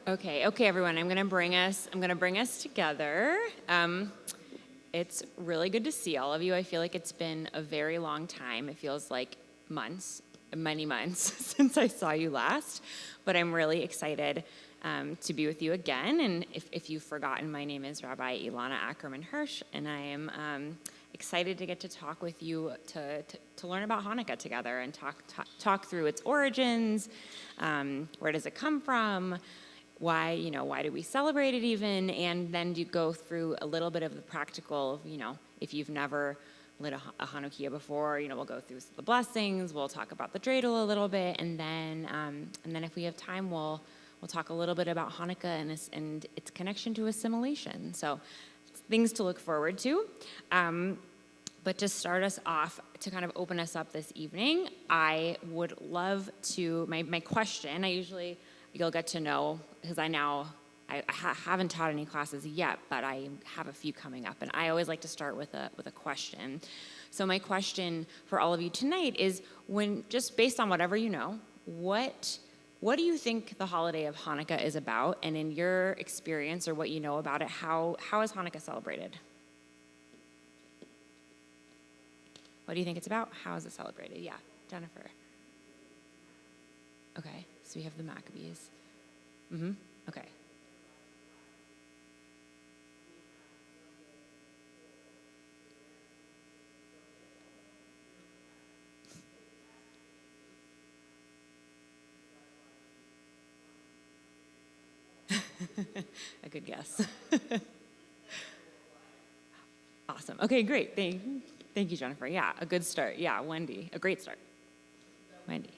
Okay, everyone. I'm gonna bring us together. It's really good to see all of you. I feel like it's been a very long time. It feels like months, many months since I saw you last. But I'm really excited to be with you again. And if you've forgotten, my name is Rabbi Ilana Ackerman Hirsch, and I am excited to get to talk with you to learn about Hanukkah together and talk through its origins. Where does it come from? Why do we celebrate it even? And then you go through a little bit of the practical, if you've never lit a Hanukkah before, we'll go through the blessings, we'll talk about the dreidel a little bit, and then if we have time, we'll talk a little bit about Hanukkah and its connection to assimilation. So things to look forward to. But to start us off, to kind of open us up this evening, I would love to, my question, you'll get to know, because I haven't taught any classes yet, but I have a few coming up, and I always like to start with a question. So my question for all of you tonight is, just based on whatever you know, what do you think the holiday of Hanukkah is about? And in your experience or what you know about it, how is Hanukkah celebrated? What do you think it's about? How is it celebrated? Yeah, Jennifer. Okay, so we have the Maccabees. Okay. A good guess. Awesome. Okay, great. Thank you, Jennifer. Yeah, a good start. Yeah, Wendy, a great start. Wendy.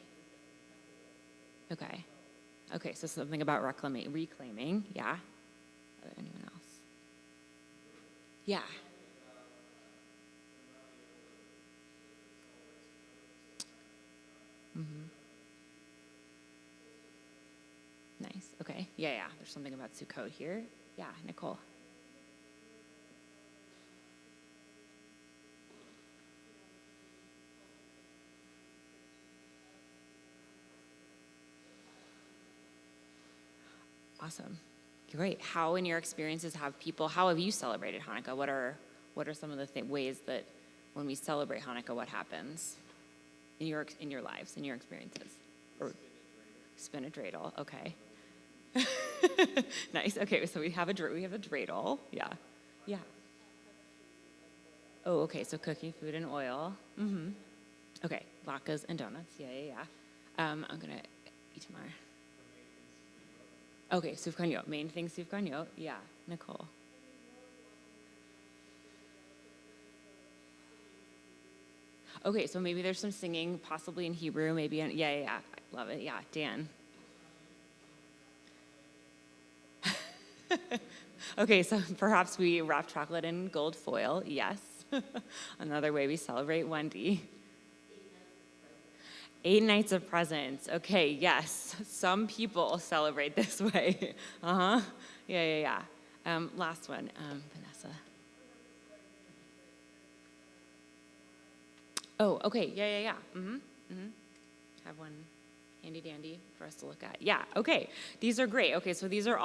Okay, so something about reclaiming. Yeah. Anyone else? Yeah. Nice. Okay. Yeah. There's something about Sukkot here. Yeah, Nicole. Awesome. Great. How, in your experiences, how have you celebrated Hanukkah? What are some of the ways that when we celebrate Hanukkah, what happens in your lives, in your experiences? Or spin a dreidel. Okay. Nice. Okay, so we have a dreidel. Yeah. Oh, okay. So cooking food and oil. Okay, latkes and donuts. Yeah. I'm gonna eat tomorrow. Okay, sufganiyot. Main thing, sufganiyot. Yeah, Nicole. Okay, so maybe there's some singing, possibly in Hebrew, maybe yeah. I love it. Yeah, Dan. Okay, so perhaps we wrap chocolate in gold foil. Yes. Another way we celebrate. Wendy. 8 nights of presents. Okay, yes. Some people celebrate this way. Yeah. Last one, Vanessa. Oh, okay. Yeah. Have one handy dandy for us to look at. Yeah. Okay. These are great. Okay, so these are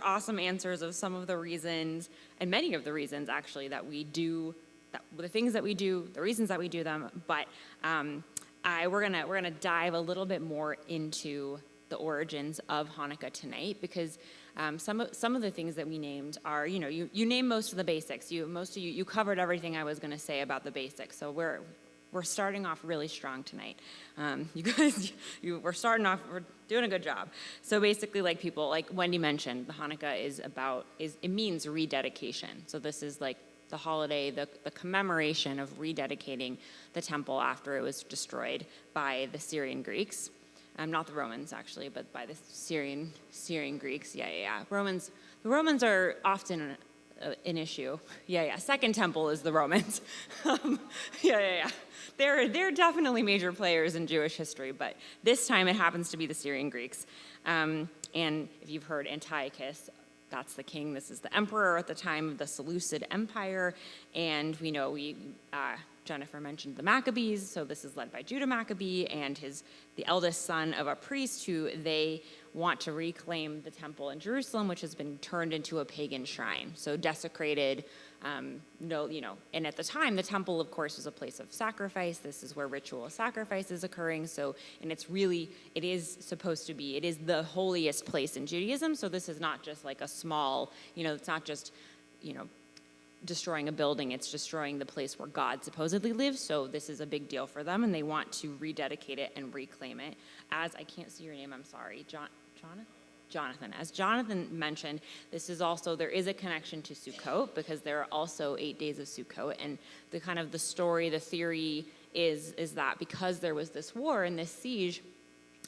awesome answers of some of the reasons, and many of the reasons actually that we do. The things that we do, the reasons that we do them, but we're gonna dive a little bit more into the origins of Hanukkah tonight, because some of the things that we named are, you named most of the basics. You covered everything I was gonna say about the basics. So we're starting off really strong tonight. You guys, we're doing a good job. So basically, like Wendy mentioned, the Hanukkah it means rededication. So this is like the holiday, the commemoration of rededicating the temple after it was destroyed by the Syrian Greeks. Not the Romans, actually, but by the Syrian Greeks. Yeah. The Romans are often an issue. Yeah. Second temple is the Romans. Yeah. They're definitely major players in Jewish history, but this time it happens to be the Syrian Greeks. And if you've heard Antiochus, that's the king. This is the emperor at the time of the Seleucid Empire, and we know Jennifer mentioned the Maccabees, so this is led by Judah Maccabee and the eldest son of a priest who they want to reclaim the temple in Jerusalem, which has been turned into a pagan shrine, so desecrated. And at the time, the temple, of course, was a place of sacrifice. This is where ritual sacrifice is occurring. So, and it is supposed to be, it is the holiest place in Judaism. So this is not just like a small, it's not just, destroying a building. It's destroying the place where God supposedly lives. So this is a big deal for them, and they want to rededicate it and reclaim it. As I can't see your name, I'm sorry, Jonathan. As Jonathan mentioned, there is a connection to Sukkot because there are also 8 days of Sukkot, and the story, the theory is that because there was this war and this siege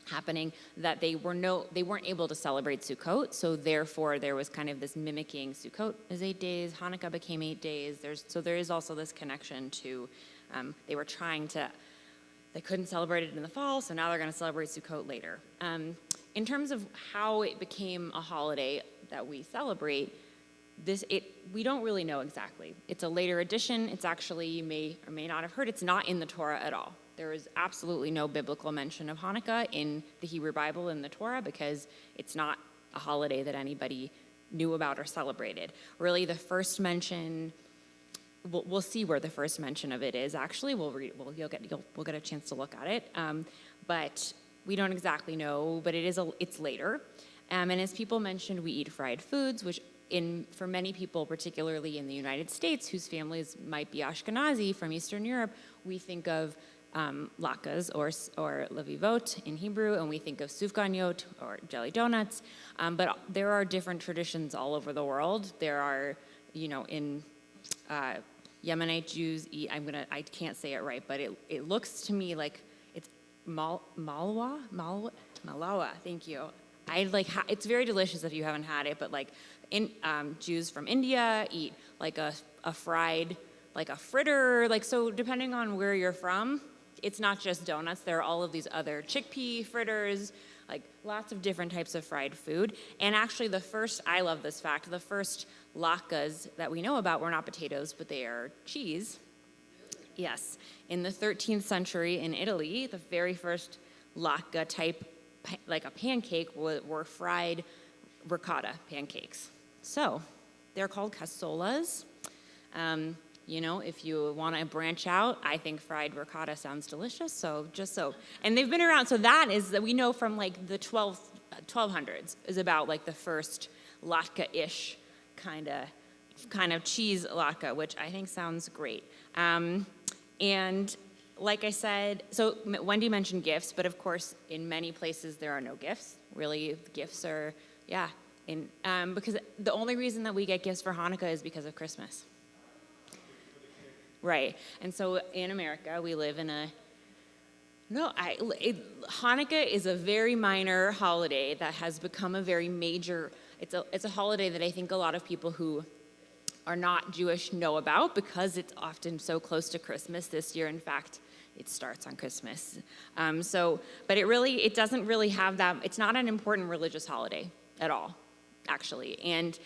happening, that they weren't able to celebrate Sukkot, so therefore there was kind of this mimicking. Sukkot is 8 days, Hanukkah became 8 days. There is also this connection to they couldn't celebrate it in the fall, so now they're going to celebrate Sukkot later. In terms of how it became a holiday that we celebrate, we don't really know exactly. It's a later addition. It's actually, you may or may not have heard, it's not in the Torah at all. There is absolutely no biblical mention of Hanukkah in the Hebrew Bible in the Torah because it's not a holiday that anybody knew about or celebrated. Really, the first mention, we'll see where the first mention of it is. Actually, we'll get a chance to look at it. But we don't exactly know, but it's later. And as people mentioned, we eat fried foods, which for many people, particularly in the United States, whose families might be Ashkenazi from Eastern Europe, we think of latkes or levivot in Hebrew, and we think of sufganiyot or jelly donuts. But there are different traditions all over the world. There are, in Yemenite Jews eat. I can't say it right, but it looks to me like it's malawa. Thank you. It's very delicious if you haven't had it, but Jews from India eat like a fried, like a fritter, so depending on where you're from, it's not just donuts. There are all of these other chickpea fritters, lots of different types of fried food. And actually I love this fact, the first latkes that we know about were not potatoes, but they are cheese. Yes. In the 13th century in Italy, the very first latke type, like a pancake, were fried ricotta pancakes. So they're called cassolas. If you want to branch out, I think fried ricotta sounds delicious. And they've been around. So that we know from the 1200s is about the first latke-ish kind of cheese latke, which I think sounds great. And like I said, so Wendy mentioned gifts, but of course, in many places there are no gifts. Really, gifts are, because the only reason that we get gifts for Hanukkah is because of Christmas. Right. And so in America, we live in Hanukkah is a very minor holiday that has become a very major, it's a holiday that I think a lot of people who are not Jewish know about because it's often so close to Christmas. This year, in fact, it starts on Christmas. But it doesn't really have that, it's not an important religious holiday at all, actually. And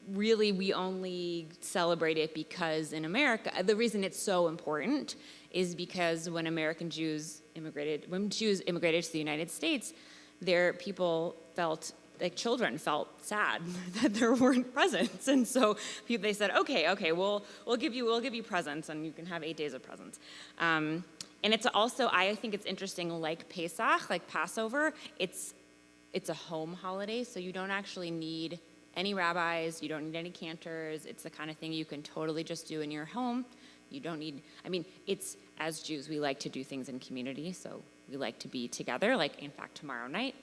we only celebrate it because in America, the reason it's so important is because when Jews immigrated to the United States, children felt sad that there weren't presents, and so they said, okay, we'll give you presents, and you can have 8 days of presents. And it's also, I think it's interesting, like Pesach, like Passover, it's a home holiday, so you don't actually need any rabbis, you don't need any cantors. It's the kind of thing you can totally just do in your home. You don't need, as Jews, we like to do things in community, so we like to be together, in fact, tomorrow night.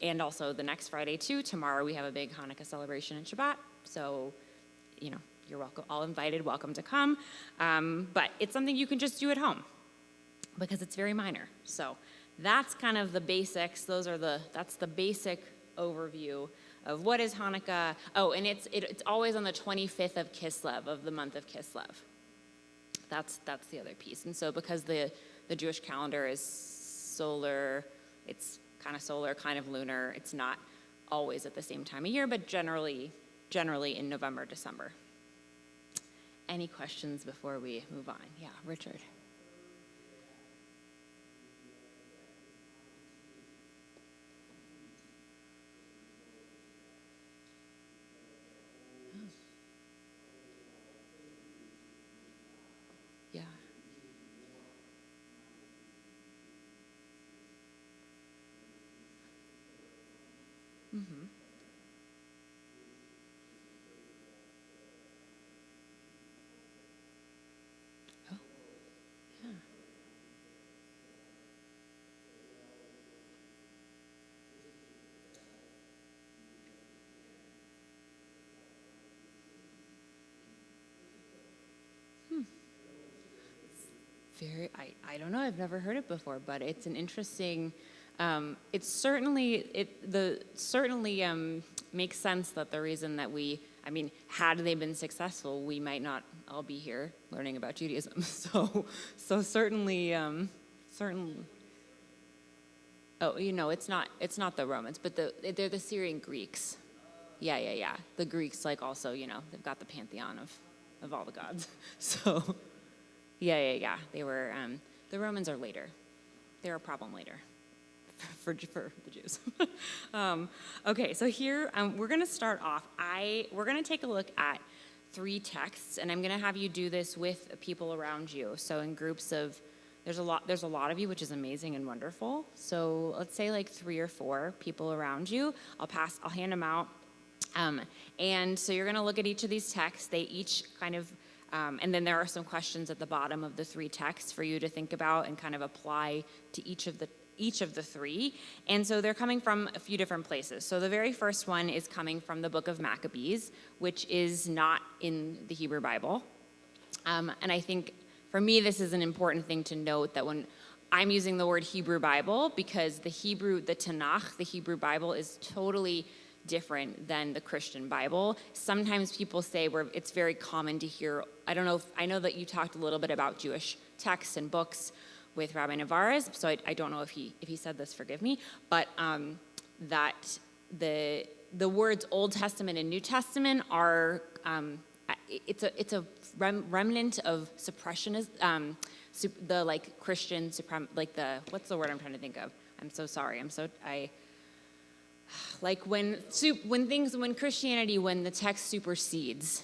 And also the next Friday, too. Tomorrow we have a big Hanukkah celebration in Shabbat, so, you're welcome, all invited, welcome to come. But it's something you can just do at home because it's very minor. So that's kind of the basics. That's the basic overview of what is Hanukkah. Oh, and it's always on the 25th of Kislev, of the month of Kislev. That's the other piece. And so because the Jewish calendar is solar, it's kind of solar, kind of lunar, it's not always at the same time of year, but generally in November, December. Any questions before we move on? Yeah, Richard. Yeah. Mm-hmm. Oh, yeah. Very, I don't know, I've never heard it before, but it's an interesting, it's certainly makes sense that the reason that had they been successful, we might not all be here learning about Judaism. So certainly, certainly, oh, it's not the Romans, but they're the Syrian Greeks. Yeah. The Greeks, like, also, they've got the pantheon of all the gods. So, yeah. They were, the Romans are later. They're a problem later for the Jews. Okay, so here, we're going to start off. We're going to take a look at 3 texts, and I'm going to have you do this with people around you. So in groups of, there's a lot of you, which is amazing and wonderful. So let's say like 3 or 4 people around you. I'll hand them out. And so you're going to look at each of these texts. They each kind of, and then there are some questions at the bottom of the 3 texts for you to think about and kind of apply to each of the 3. And so they're coming from a few different places. So the very first one is coming from the book of Maccabees, which is not in the Hebrew Bible. And I think for me, this is an important thing to note, that when I'm using the word Hebrew Bible, because the Tanakh, the Hebrew Bible, is totally different than the Christian Bible. Sometimes people say it's very common to hear, I know that you talked a little bit about Jewish texts and books with Rabbi Navarez, so I don't know if he said this, forgive me, but that the words Old Testament and New Testament are, it's a remnant of suppressionism, the like Christian what's the word I'm trying to think of? I'm so sorry. Like when Christianity, when the text supersedes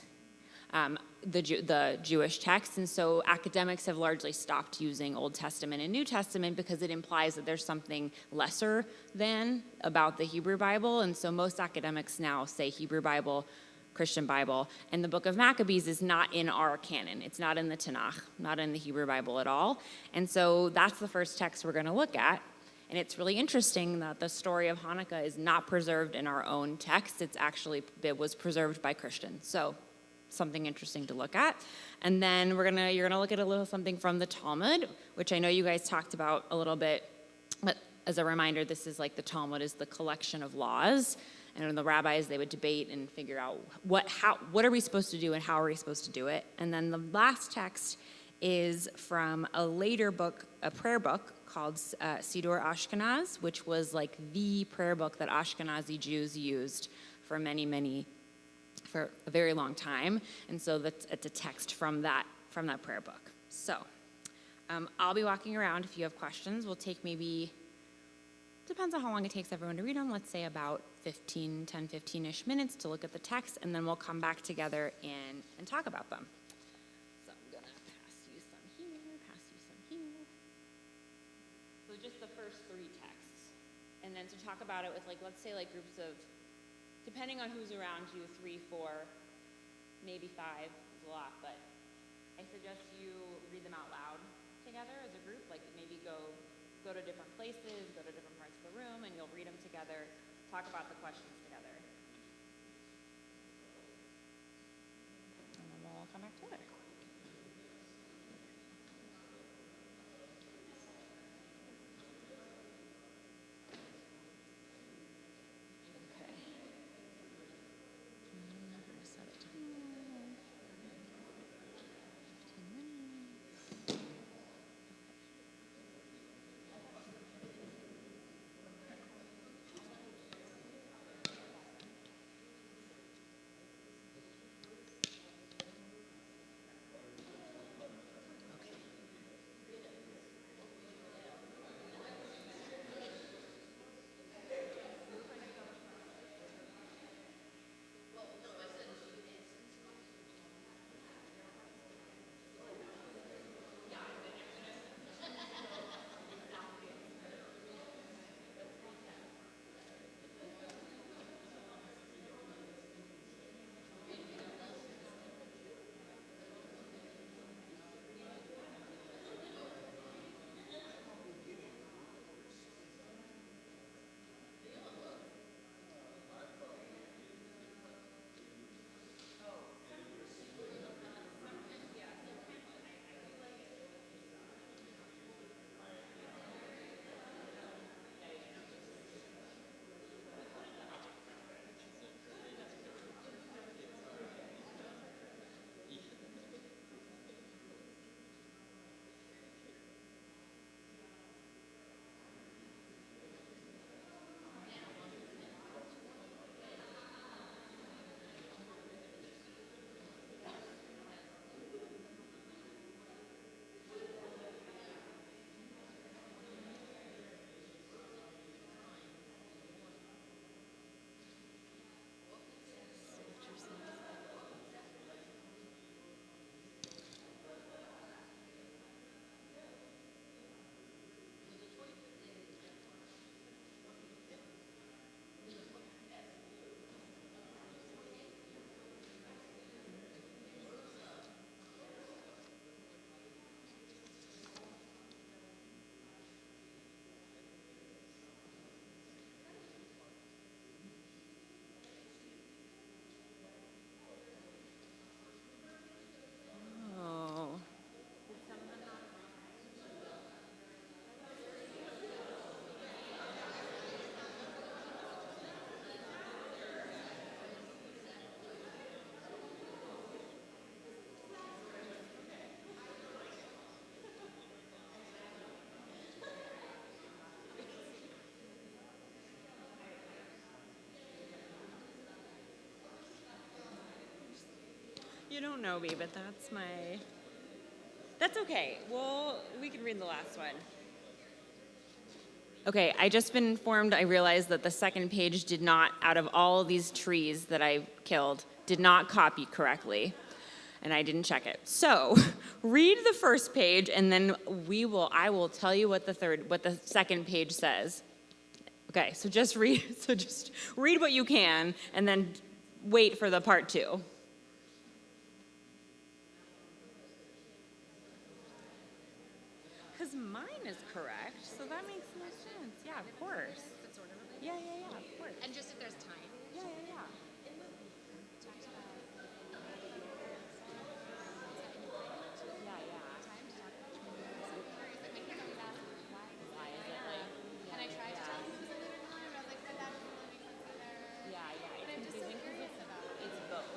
the Jewish text, and so academics have largely stopped using Old Testament and New Testament because it implies that there's something lesser than about the Hebrew Bible, and so most academics now say Hebrew Bible, Christian Bible, and the book of Maccabees is not in our canon. It's not in the Tanakh, not in the Hebrew Bible at all, and so that's the first text we're going to look at. And it's really interesting that the story of Hanukkah is not preserved in our own text. It was preserved by Christians. So something interesting to look at. And then you're gonna look at a little something from the Talmud, which I know you guys talked about a little bit. But as a reminder, this is like the Talmud is the collection of laws. And the rabbis, they would debate and figure out what are we supposed to do and how are we supposed to do it. And then the last text is from a later book, a prayer book called Siddur Ashkenaz, which was like the prayer book that Ashkenazi Jews used for for a very long time. And so it's a text from that prayer book. So I'll be walking around. If you have questions, we'll take depends on how long it takes everyone to read them. Let's say about 15-ish minutes to look at the text, and then we'll come back together and talk about them. So I'm going to pass you some here. So just the first 3 texts. And then to talk about it with, let's say groups of, depending on who's around you, 3, 4, maybe 5 is a lot, but I suggest you read them out loud together as a group, maybe go to different places, go to different parts of the room, and you'll read them together, talk about the questions together. And then we'll come back together. You don't know me, but that's okay. Well, we can read the last one. Okay, I just been informed, I realized that the second page did not, out of all these trees that I killed, did not copy correctly. And I didn't check it. So read the first page, and then I will tell you what the second page says. Okay, so just read what you can, and then wait for the part 2. Because mine is correct, so that makes no sense. Yeah, of course. Yeah, of course. And just if there's time. Yeah. And I tried to tell him it was a later time, but I was like, but that doesn't really make sense either. Yeah, it's confusing because it's both.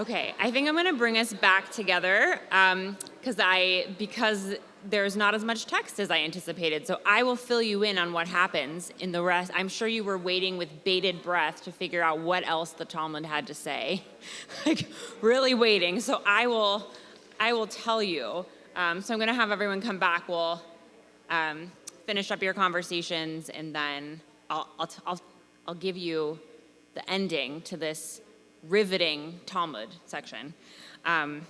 Okay, I think I'm going to bring us back together because there's not as much text as I anticipated. So I will fill you in on what happens in the rest. I'm sure you were waiting with bated breath to figure out what else the Talmud had to say, like really waiting. So I will tell you. So I'm going to have everyone come back. We'll finish up your conversations, and then I'll give you the ending to this riveting Talmud section. So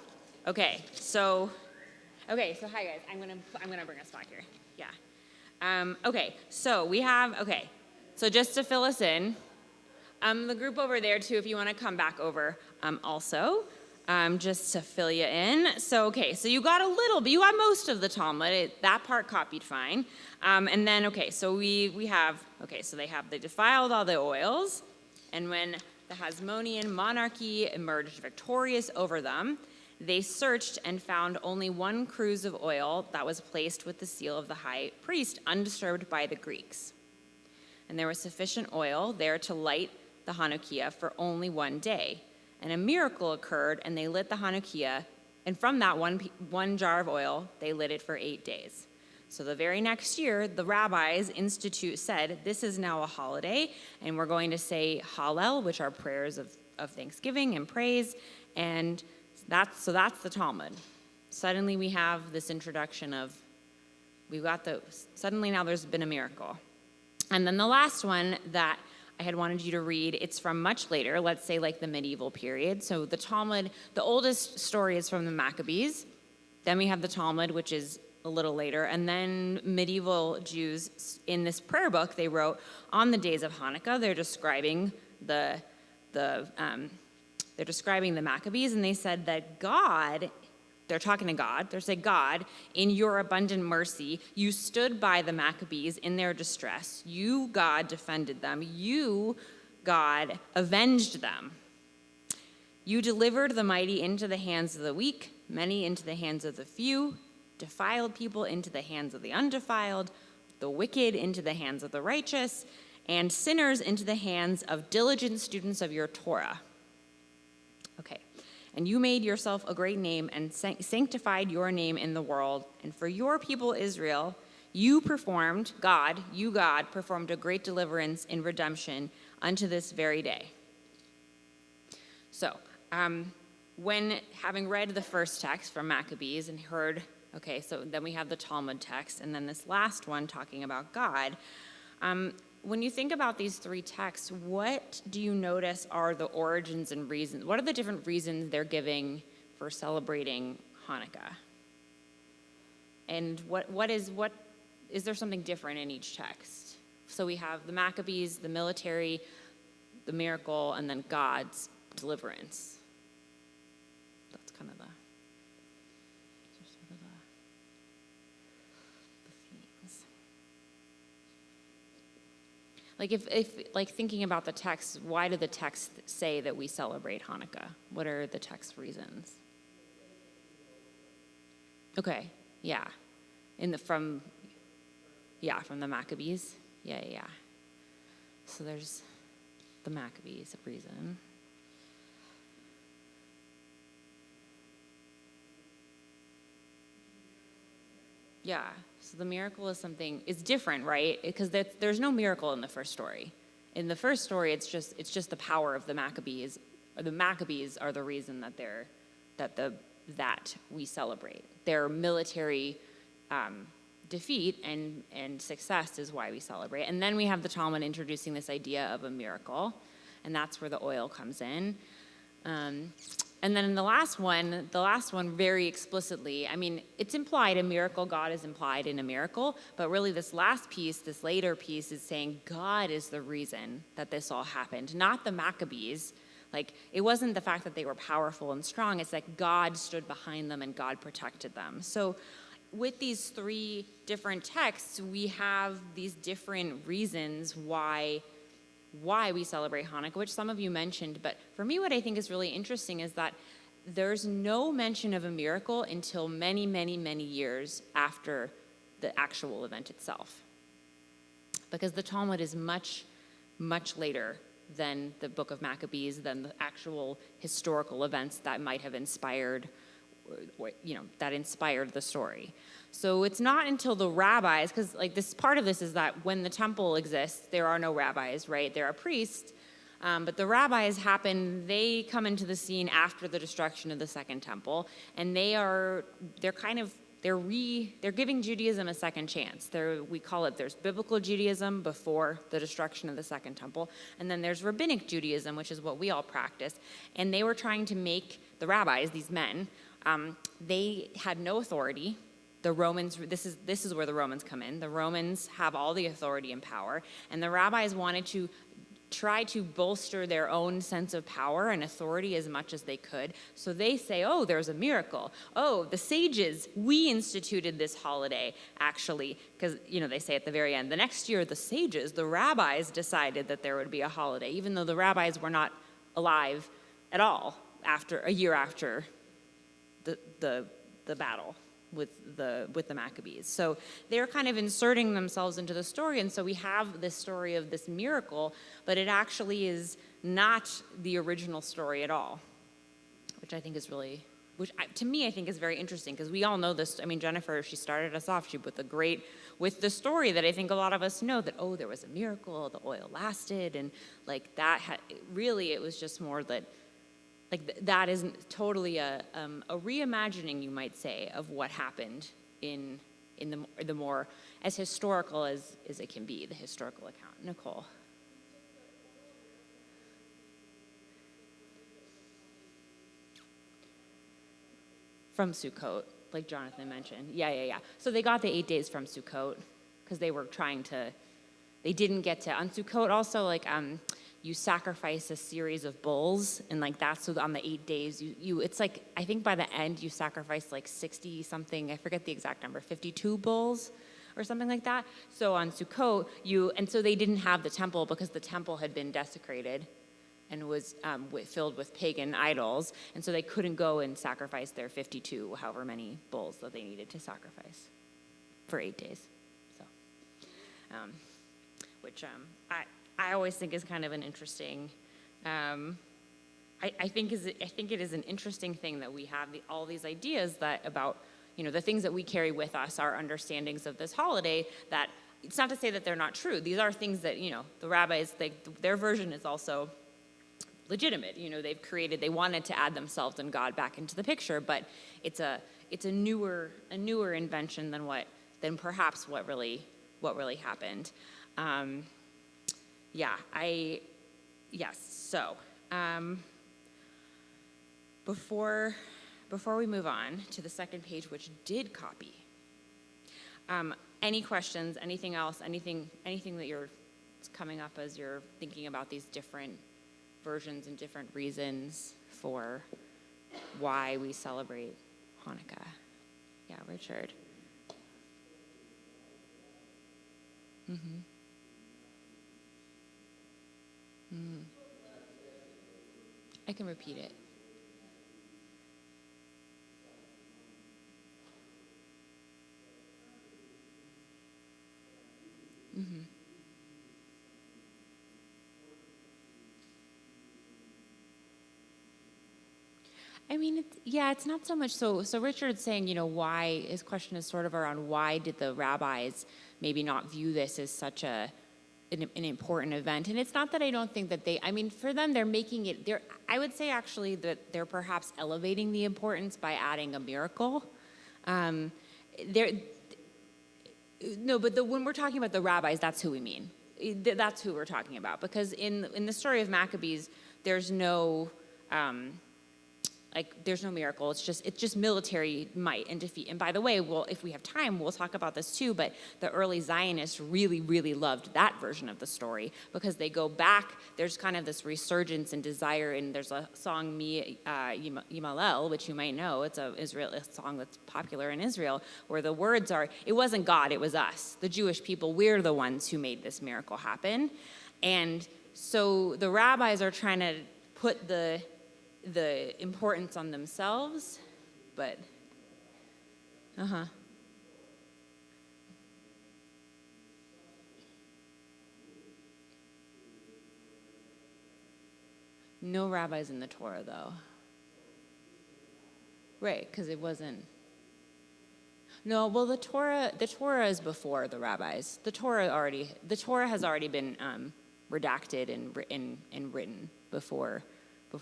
hi guys. I'm gonna bring us back here. Yeah. So just to fill us in, the group over there too, if you want to come back over, also. Just to fill you in. So you got a little bit, you got most of the Talmud. That part copied fine. And then, so they defiled all the oils, and when the Hasmonean monarchy emerged victorious over them, they searched and found only one cruse of oil that was placed with the seal of the high priest, undisturbed by the Greeks. And there was sufficient oil there to light the Hanukkah for only one day. And a miracle occurred, and they lit the Hanukkah, and from that one jar of oil, they lit it for 8 days. So the very next year, the rabbis said, this is now a holiday, and we're going to say Hallel, which are prayers of thanksgiving and praise, and that's the Talmud. Suddenly we have this introduction of, suddenly now there's been a miracle. And then the last one that I had wanted you to read, it's from much later, let's say like the medieval period. So the Talmud, the oldest story is from the Maccabees. Then we have the Talmud, which is a little later. And then medieval Jews, in this prayer book they wrote on the days of Hanukkah, they're describing the Maccabees, and they said that God, they're talking to God, they're saying, God, in your abundant mercy, you stood by the Maccabees in their distress. You, God, defended them. You, God, avenged them. You delivered the mighty into the hands of the weak, many into the hands of the few, defiled people into the hands of the undefiled, the wicked into the hands of the righteous, and sinners into the hands of diligent students of your Torah. And you made yourself a great name and sanctified your name in the world. And for your people Israel, you God, performed a great deliverance in redemption unto this very day. So, when having read the first text from Maccabees and heard, so then we have the Talmud text, and then this last one talking about God. When you think about these three texts, what do you notice are the origins and reasons? What are the different reasons they're giving for celebrating Hanukkah? And what is there something different in each text? So we have the Maccabees, the military, the miracle, and then God's deliverance. That's kind of the themes. Like if thinking about the text, why do the texts say that we celebrate Hanukkah? What are the text reasons? Okay, yeah. From the Maccabees. Yeah. So there's the Maccabees reason. Yeah, so the miracle is different, right? Because there's no miracle in the first story. In the first story, it's just the power of the Maccabees. The Maccabees are the reason that we celebrate. Their military defeat and success is why we celebrate. And then we have the Talmud introducing this idea of a miracle, and that's where the oil comes in. And then in the last one very explicitly, it's implied a miracle, God is implied in a miracle, but really this later piece is saying God is the reason that this all happened, not the Maccabees. Like, it wasn't the fact that they were powerful and strong, it's that God stood behind them and God protected them. So with these three different texts, we have these different reasons why we celebrate Hanukkah, which some of you mentioned. But for me, what I think is really interesting is that there's no mention of a miracle until many, many, many years after the actual event itself. Because the Talmud is much, much later than the book of Maccabees, than the actual historical events that might have inspired, that inspired the story. So it's not until the rabbis, because like this part of this is that when the temple exists, there are no rabbis, right? There are priests, but the rabbis they come into the scene after the destruction of the second temple, and they're giving Judaism a second chance. We call it, there's biblical Judaism before the destruction of the second temple, and then there's rabbinic Judaism, which is what we all practice. And they were trying to make the rabbis, these men, they had no authority. The Romans, this is where the Romans come in. The Romans have all the authority and power, and the rabbis wanted to try to bolster their own sense of power and authority as much as they could. So they say, oh, there's a miracle. Oh, the sages, we instituted this holiday, actually, because, they say at the very end, the next year, the sages, the rabbis decided that there would be a holiday, even though the rabbis were not alive at all a year after the battle with the Maccabees. So they're kind of inserting themselves into the story, and so we have this story of this miracle, but it actually is not the original story at all, which I think is really, to me I think is very interesting, because we all know this. I mean, Jennifer, she started us off with the story that I think a lot of us know, that, oh, there was a miracle, the oil lasted, and like that, really it was just more that, like that isn't totally a reimagining, you might say, of what happened in the more as historical as it can be, the historical account. Nicole. From Sukkot, like Jonathan mentioned. Yeah. So they got the 8 days from Sukkot because they were they didn't get to, on Sukkot also, like, you sacrifice a series of bulls, and like that's so on the 8 days it's like, I think by the end you sacrifice like 60 something, I forget the exact number, 52 bulls or something like that. So on Sukkot and so they didn't have the temple because the temple had been desecrated and was filled with pagan idols, and so they couldn't go and sacrifice their 52 however many bulls that they needed to sacrifice for 8 days. So which I always think is kind of an interesting. I think it is an interesting thing that we have all these ideas that about the things that we carry with us, our understandings of this holiday. That it's not to say that they're not true. These are things that the rabbis, their version is also legitimate. They wanted to add themselves and God back into the picture, but it's a newer invention than perhaps what really happened. So before we move on to the second page, which did copy, any questions, anything else, anything that you're coming up as you're thinking about these different versions and different reasons for why we celebrate Hanukkah? Yeah, Richard. Mm-hmm. I can repeat it. Mm-hmm. I mean, it's not so much. So Richard's saying, why, his question is sort of around why did the rabbis maybe not view this as such an important event. And it's not that I don't think that for them, they're making it, I would say actually that they're perhaps elevating the importance by adding a miracle. When we're talking about the rabbis, that's who we mean. That's who we're talking about. Because in the story of Maccabees, there's no miracle. It's just military might and defeat. And by the way, if we have time, we'll talk about this too, but the early Zionists really, really loved that version of the story because they go back. There's kind of this resurgence and desire, and there's a song, Mi Yimalel, which you might know. It's a song that's popular in Israel, where the words are, it wasn't God, it was us. The Jewish people, we're the ones who made this miracle happen. And so the rabbis are trying to put the importance on themselves, but No rabbis in the Torah, though. Right, because it wasn't. No, well, the Torah is before the rabbis. The Torah has already been redacted and written before.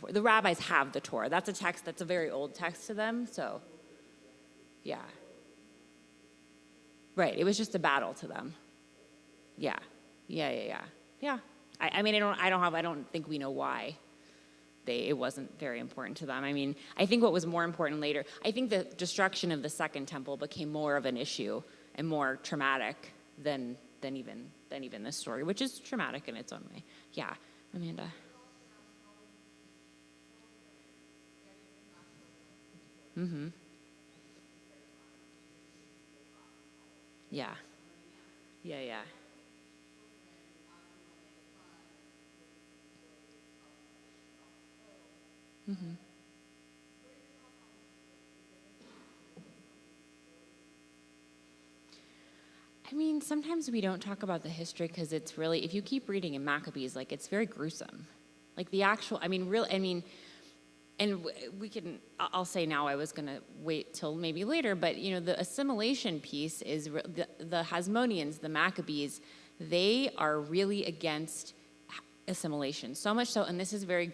The rabbis have the Torah. That's a text. That's a very old text to them. So, yeah. Right. It was just a battle to them. Yeah. Yeah. I mean, I don't think we know why. It wasn't very important to them. I mean, I think what was more important later, I think the destruction of the second temple became more of an issue and more traumatic than even this story, which is traumatic in its own way. Yeah, Amanda. Mm-hmm. Yeah. Yeah. Mm-hmm. I mean, sometimes we don't talk about the history because it's really, if you keep reading in Maccabees, like, it's very gruesome. Like, the actual, and we can, I'll say now, I was going to wait till maybe later, but, the assimilation piece is, the Hasmoneans, the Maccabees, they are really against assimilation. So much so, and this is very,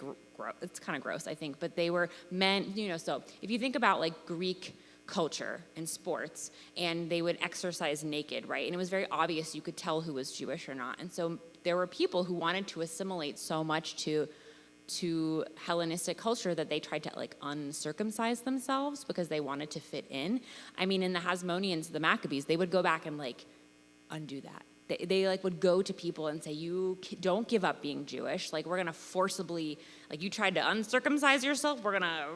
it's kind of gross, I think, but they were men, so if you think about, like, Greek culture and sports, and they would exercise naked, right? And it was very obvious, you could tell who was Jewish or not. And so there were people who wanted to assimilate so much to Hellenistic culture that they tried to, like, uncircumcise themselves because they wanted to fit in. I mean, in the Hasmoneans, the Maccabees, they would go back and, like, undo that. They like would go to people and say, you don't give up being Jewish. Like, we're going to forcibly, like, you tried to uncircumcise yourself. We're going to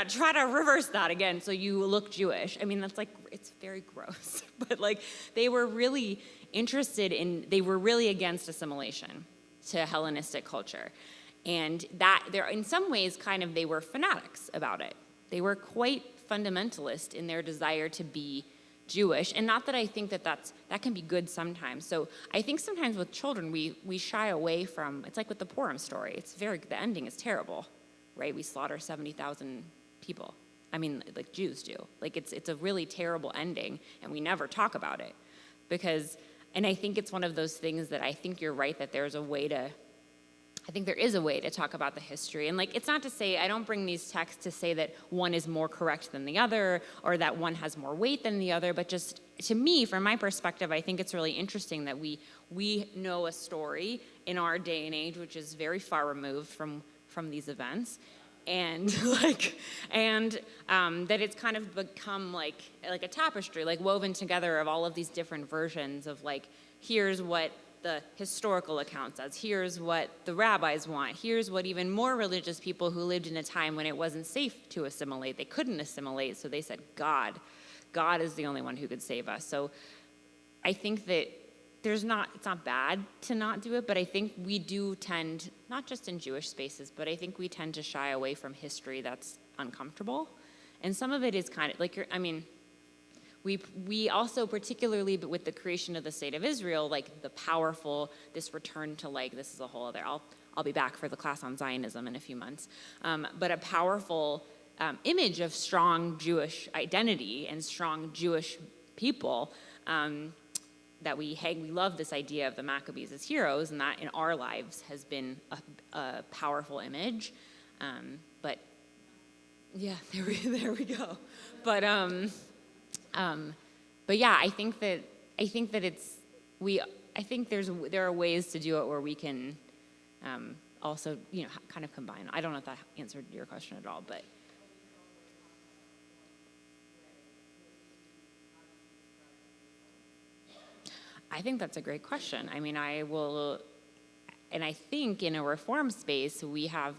try to reverse that again so you look Jewish. I mean, that's, like, it's very gross. But, like, they were really they were really against assimilation to Hellenistic culture. And that, in some ways, kind of, they were fanatics about it. They were quite fundamentalist in their desire to be Jewish, and not that I think that can be good sometimes. So I think sometimes with children we shy away from. It's like with the Purim story. The ending is terrible, right? We slaughter 70,000 people. I mean, like Jews do. Like it's a really terrible ending, and we never talk about it because. And I think it's one of those things that I think you're right that there is a way to talk about the history. And, like, it's not to say, I don't bring these texts to say that one is more correct than the other or that one has more weight than the other, but just to me, from my perspective, I think it's really interesting that we know a story in our day and age which is very far removed from these events. And that it's kind of become like a tapestry, like woven together of all of these different versions of, like, here's what the historical account says, here's what the rabbis want, here's what even more religious people who lived in a time when it wasn't safe to assimilate, they couldn't assimilate, so they said God is the only one who could save us. So I think that it's not bad to not do it, but I think we do tend, not just in Jewish spaces, but I think we tend to shy away from history that's uncomfortable. And some of it is kind of like, we also, particularly with the creation of the state of Israel, like the powerful, this return to, like, this is a whole other, I'll be back for the class on Zionism in a few months, but a powerful image of strong Jewish identity and strong Jewish people, that we love this idea of the Maccabees as heroes, and that in our lives has been a powerful image. But yeah, there we go. But yeah, I think that there are ways to do it where we can also, kind of combine. I don't know if that answered your question at all, but. I think that's a great question. I mean, and I think in a reform space, we have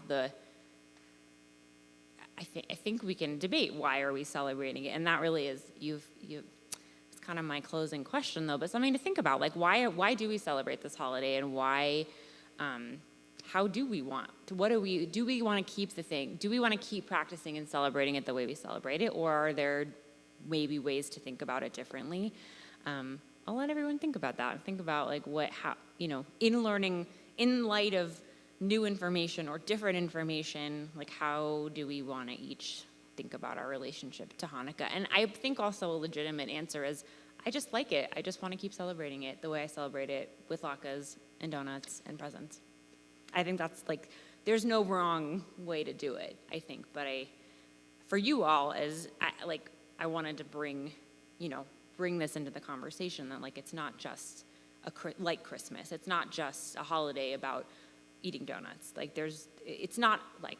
I think we can debate why are we celebrating it, and that really is, it's kind of my closing question though, but something to think about, like why do we celebrate this holiday, and why, how do we want to, do we want to keep the thing, do we want to keep practicing and celebrating it the way we celebrate it, or are there maybe ways to think about it differently? I'll let everyone think about that. Think about, like, in learning, in light of new information or different information, like how do we want to each think about our relationship to Hanukkah? And I think also a legitimate answer is, I just like it. I just want to keep celebrating it the way I celebrate it, with latkes and donuts and presents. I think that's like, there's no wrong way to do it, I think. But for you all, I wanted to bring this into the conversation, that like it's not just like Christmas. It's not just a holiday about eating donuts. Like it's not like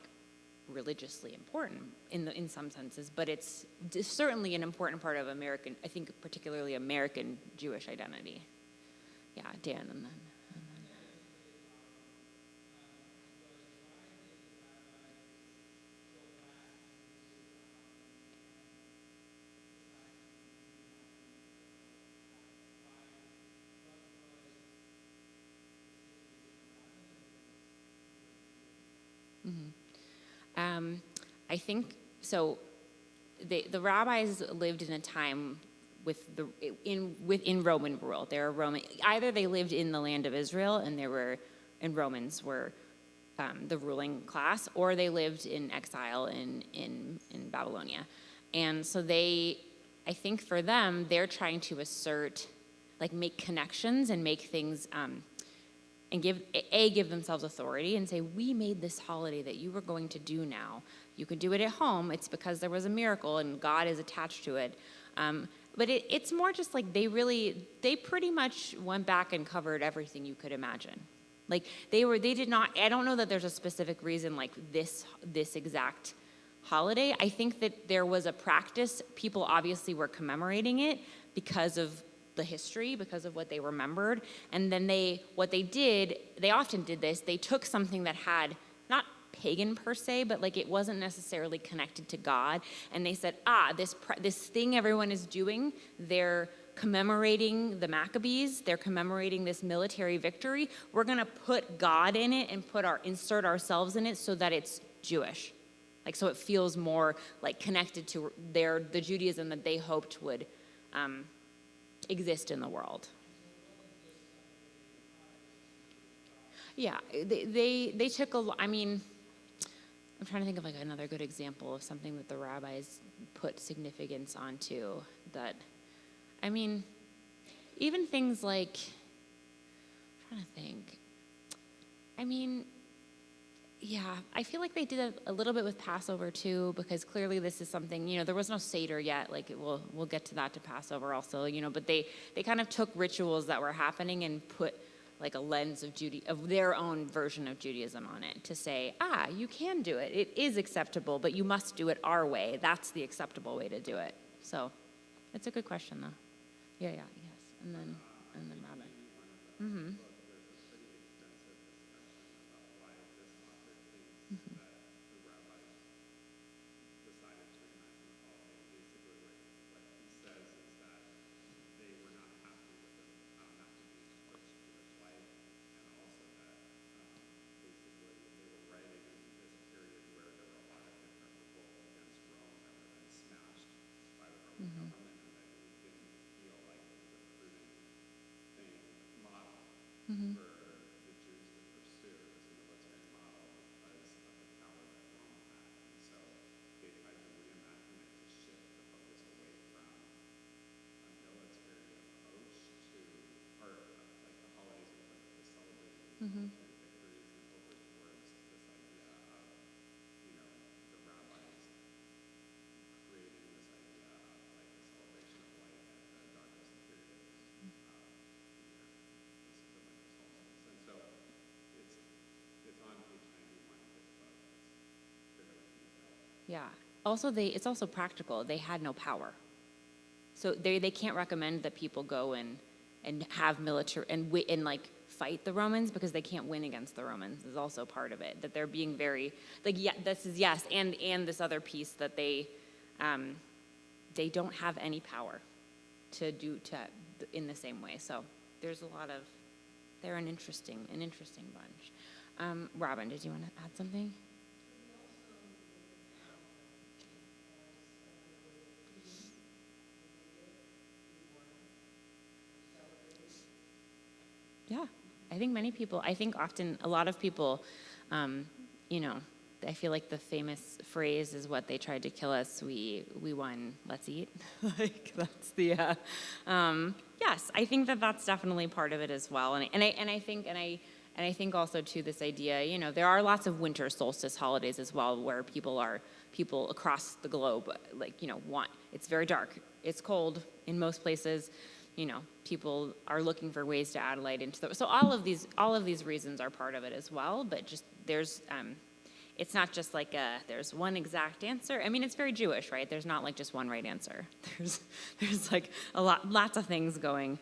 religiously important in some senses, but it's certainly an important part of American, I think particularly American Jewish identity. Yeah, Dan, and then. I think so. The rabbis lived in a time within Roman rule. They were Roman. Either they lived in the land of Israel and Romans were the ruling class, or they lived in exile in Babylonia. And so I think for them, they're trying to assert, like make connections and make things and give themselves authority and say, we made this holiday that you were going to do now. You can do it at home. It's because there was a miracle and God is attached to it. But it's more just like they pretty much went back and covered everything you could imagine. Like they did not, I don't know that there's a specific reason like this exact holiday. I think that there was a practice. People obviously were commemorating it because of the history, because of what they remembered. And then they often did this, they took something that had, not pagan per se, but like it wasn't necessarily connected to God, and they said, this thing everyone is doing, they're commemorating the Maccabees, they're commemorating this military victory, we're gonna put God in it and insert ourselves in it so that it's Jewish. Like, so it feels more like connected to the Judaism that they hoped would exist in the world. Yeah, they took I'm trying to think of like another good example of something that the rabbis put significance onto that, even things like, I'm trying to think. Yeah, I feel like they did a little bit with Passover too, because clearly this is something, there was no Seder yet, like we'll get to that to Passover also, but they kind of took rituals that were happening and put like a lens of their own version of Judaism on it to say, you can do it. It is acceptable, but you must do it our way. That's the acceptable way to do it. So it's a good question though. Yeah, yes. And then Robin. Mm-hmm. Mm-hmm. For the Jews to pursue as a military model because of the power that Rome had. And so they tried to reimagine it to shift the focus away from a military approach to, or like the holidays are supposed to celebrate military victories, and over towards this idea of, the rabbis creating this idea of like a celebration of light at the darkest periods. And so it's on page 91 of his book. It's fairly detailed. Yeah. Also, it's also practical. They had no power, so they can't recommend that people go and have military and like fight the Romans, because they can't win against the Romans. Is also part of it, that they're being very like, yeah, this is yes, and this other piece that they don't have any power to do in the same way. So there's a lot of, they're an interesting bunch. Robin, did you want to add something? Yeah, many people, I think often a lot of people, you know, I feel like the famous phrase is what they tried to kill us. We won. Let's eat. Like that's the. Yes, I think that that's definitely part of it as well. And I think also too this idea. You know, there are lots of winter solstice holidays as well where people across the globe like want. It's very dark. It's cold in most places. You know, people are looking for ways to add light into the. So all of these reasons are part of it as well. But just there's. It's not just like there's one exact answer. I mean, it's very Jewish, right? There's not like just one right answer. There's like lots of things going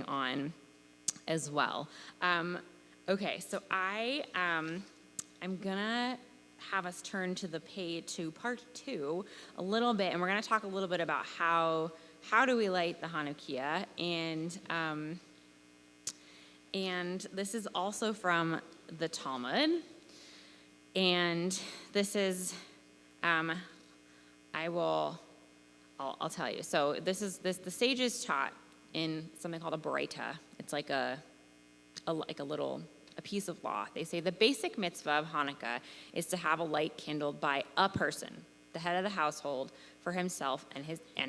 on as well. Okay, so I'm gonna have us turn to part 2 a little bit, and we're gonna talk a little bit about how do we light the Hanukkah, and this is also from the Talmud. And this is, I'll tell you. So the sages taught in something called a Baraita. It's like a piece of law. They say the basic mitzvah of Hanukkah is to have a light kindled by a person, the head of the household, for himself and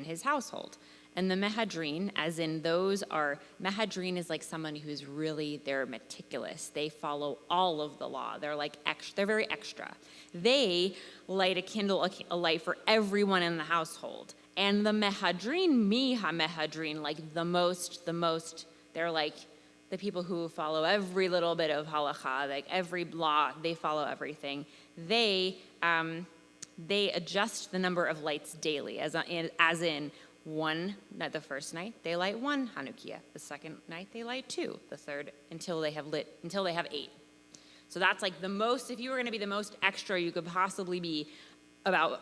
his household. And the mehadrin, as in mehadrin is like someone who's they're meticulous. They follow all of the law. They're like they're very extra. They kindle a light for everyone in the household. And the mehadrin, mehadrin, like the most, they're like the people who follow every little bit of halacha, like every law, they follow everything. They adjust the number of lights daily, as in, the first night they light 1 Hanukkah, the second night they light 2, the third until they have 8. So that's like the most. If you were going to be the most extra you could possibly be about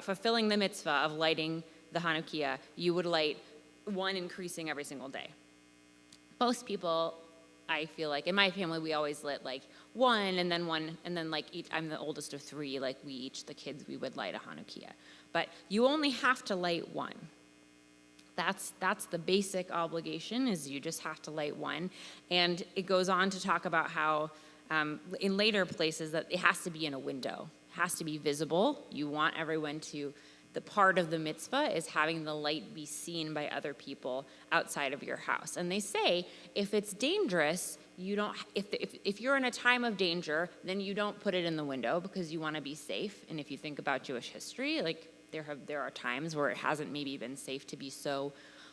fulfilling the mitzvah of lighting the Hanukkah, you would light 1 increasing every single day. Most people, I feel like in my family we always lit like 1 and then 1 and then like I'm the oldest of 3. Like we would light a Hanukkah. But you only have to light 1. That's the basic obligation, is you just have to light 1. And it goes on to talk about how in later places that it has to be in a window. It has to be visible. You want everyone to, the part of the mitzvah is having the light be seen by other people outside of your house. And they say if it's dangerous, you don't. If you're in a time of danger, then you don't put it in the window because you want to be safe. And if you think about Jewish history, like there are times where it hasn't maybe been safe to be so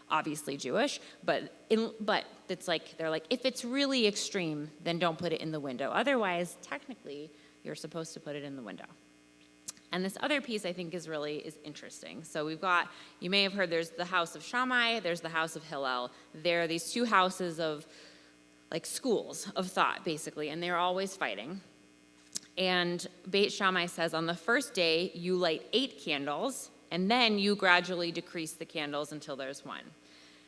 obviously Jewish, but it's like they're like if it's really extreme, then don't put it in the window. Otherwise, technically, you're supposed to put it in the window. And this other piece I think is interesting. So we've got, you may have heard, there's the house of Shammai, there's the house of Hillel. There are these 2 houses of like schools of thought, basically, and they're always fighting. And Beit Shammai says on the first day you light 8 candles, and then you gradually decrease the candles until there's 1.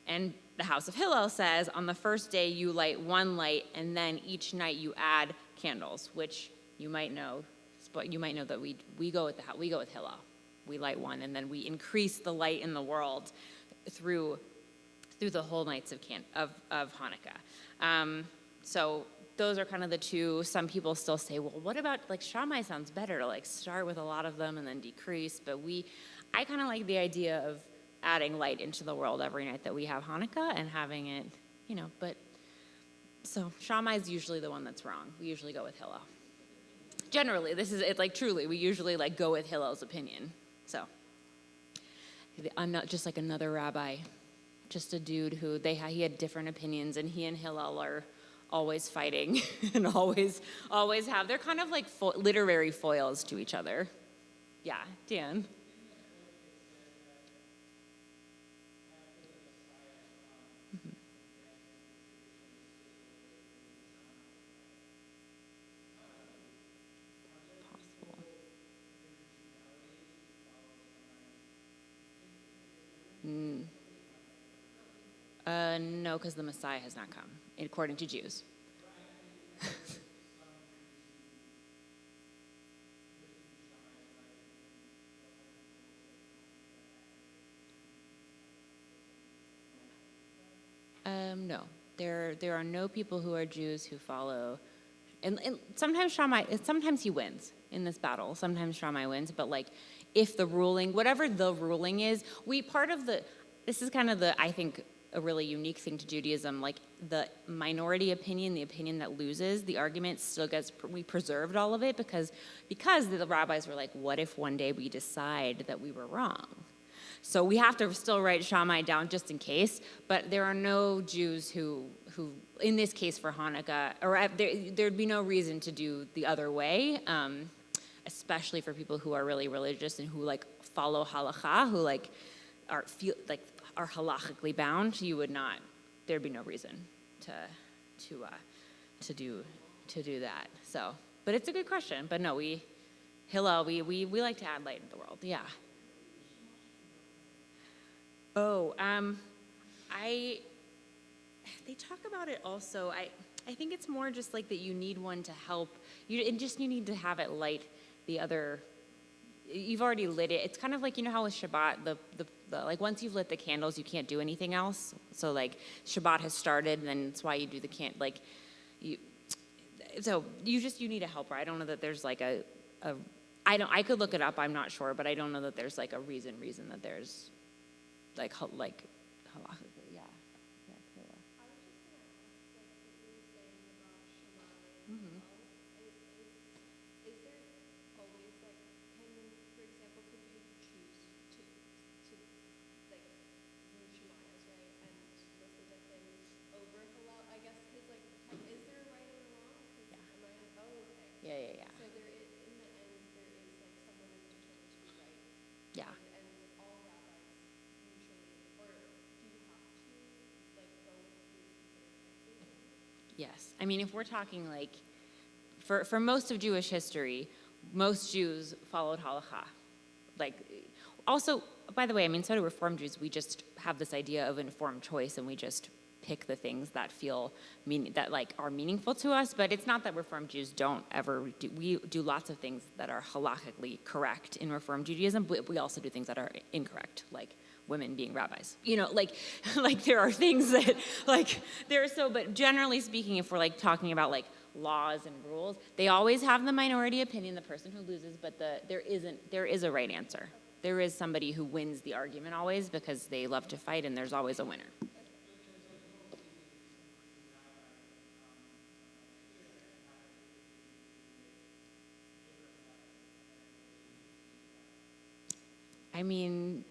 And the house of Hillel says on the first day you light 1 light, and then each night you add candles, which you might know. But you might know that we go with Hillel. We light 1, and then we increase the light in the world through the whole nights of Hanukkah. So those are kind of the 2. Some people still say, well, what about like Shammai sounds better to like start with a lot of them and then decrease. But I kind of like the idea of adding light into the world every night that we have Hanukkah and having it, But so Shammai is usually the one that's wrong. We usually go with Hillel. Generally, this is it. Like truly, we usually like go with Hillel's opinion. So I'm not just like another rabbi, just a dude who he had different opinions, and he and Hillel are always fighting and always have. They're kind of like literary foils to each other. Yeah, Dan. No, because the Messiah has not come, according to Jews. No, there are no people who are Jews who follow, and sometimes sometimes he wins in this battle. Sometimes Shammai wins, but like if the ruling, whatever the ruling is, this is kind of I think a really unique thing to Judaism, like the minority opinion, the opinion that loses, the argument still gets, we preserved all of it because the rabbis were like, what if one day we decide that we were wrong? So we have to still write Shammai down just in case, but there are no Jews who in this case for Hanukkah, or there'd be no reason to do the other way, especially for people who are really religious and who like follow halakha, who like are halachically bound. There'd be no reason to do that. So, but it's a good question. But no, Hillel, we like to add light in the world. Yeah. Oh, they talk about it also. I think it's more just like that you need one to help. You need to have it light the other. You've already lit it. It's kind of like, you know how with Shabbat, the like once you've lit the candles, you can't do anything else. So like Shabbat has started, and then that's why you do the So you need a helper. I don't know that there's like I could look it up. I'm not sure, but I don't know that there's like a reason that there's like halakhically, yeah. I was just gonna ask, like, what you were saying about Shammai and Hillel. Is there always like, for example, could you choose to like do Shammai's, right, and listen to him over Hillel? I guess because like, is there a right or a wrong? Yeah. Okay. Yeah. So there is, in the end, there is like someone is determined to be right. Yeah. And all rabbis usually, or do you have to like go with who you consider correctly? Yes. I mean, if we're talking like, for most of Jewish history, most Jews followed halakha. Like, also, by the way, I mean, so do Reform Jews. We just have this idea of informed choice, and we just pick the things that that like are meaningful to us. But it's not that Reform Jews don't ever do. We do lots of things that are halakhically correct in Reform Judaism, but we also do things that are incorrect, like women being rabbis. You know, like there are things that like but generally speaking, if we're like talking about like laws and rules, they always have the minority opinion, the person who loses, but there is a right answer. There is somebody who wins the argument always because they love to fight, and there's always a winner. I mean,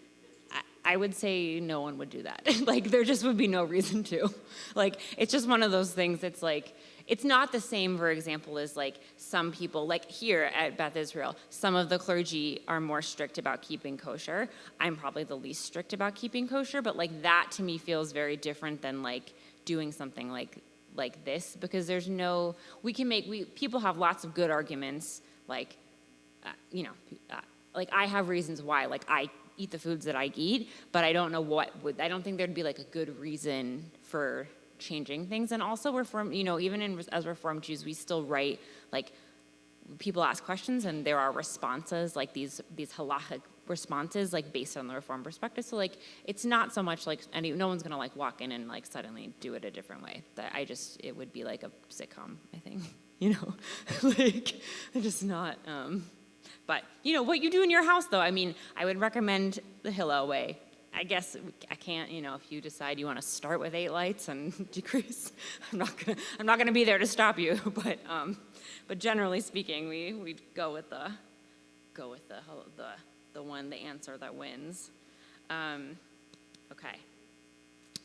I would say no one would do that. Like, there just would be no reason to. Like, it's just one of those things. It's like, it's not the same, for example, as like some people, like here at Beth Israel, some of the clergy are more strict about keeping kosher. I'm probably the least strict about keeping kosher, but like that to me feels very different than like doing something like this, because there's no, people have lots of good arguments, like, like I have reasons why, like I eat the foods that I eat, but I don't know I don't think there'd be like a good reason for changing things. And also even as Reform Jews, we still write, like, people ask questions and there are responses, like these halachic responses, like based on the Reform perspective. So like, it's not so much like, no one's gonna like walk in and like suddenly do it a different way. It would be like a sitcom, I think, like, just not, but, what you do in your house, though, I mean, I would recommend the Hillel way. I guess I can't, if you decide you want to start with 8 lights and decrease, I'm not gonna be there to stop you. But generally speaking, we'd go with the answer that wins. Okay.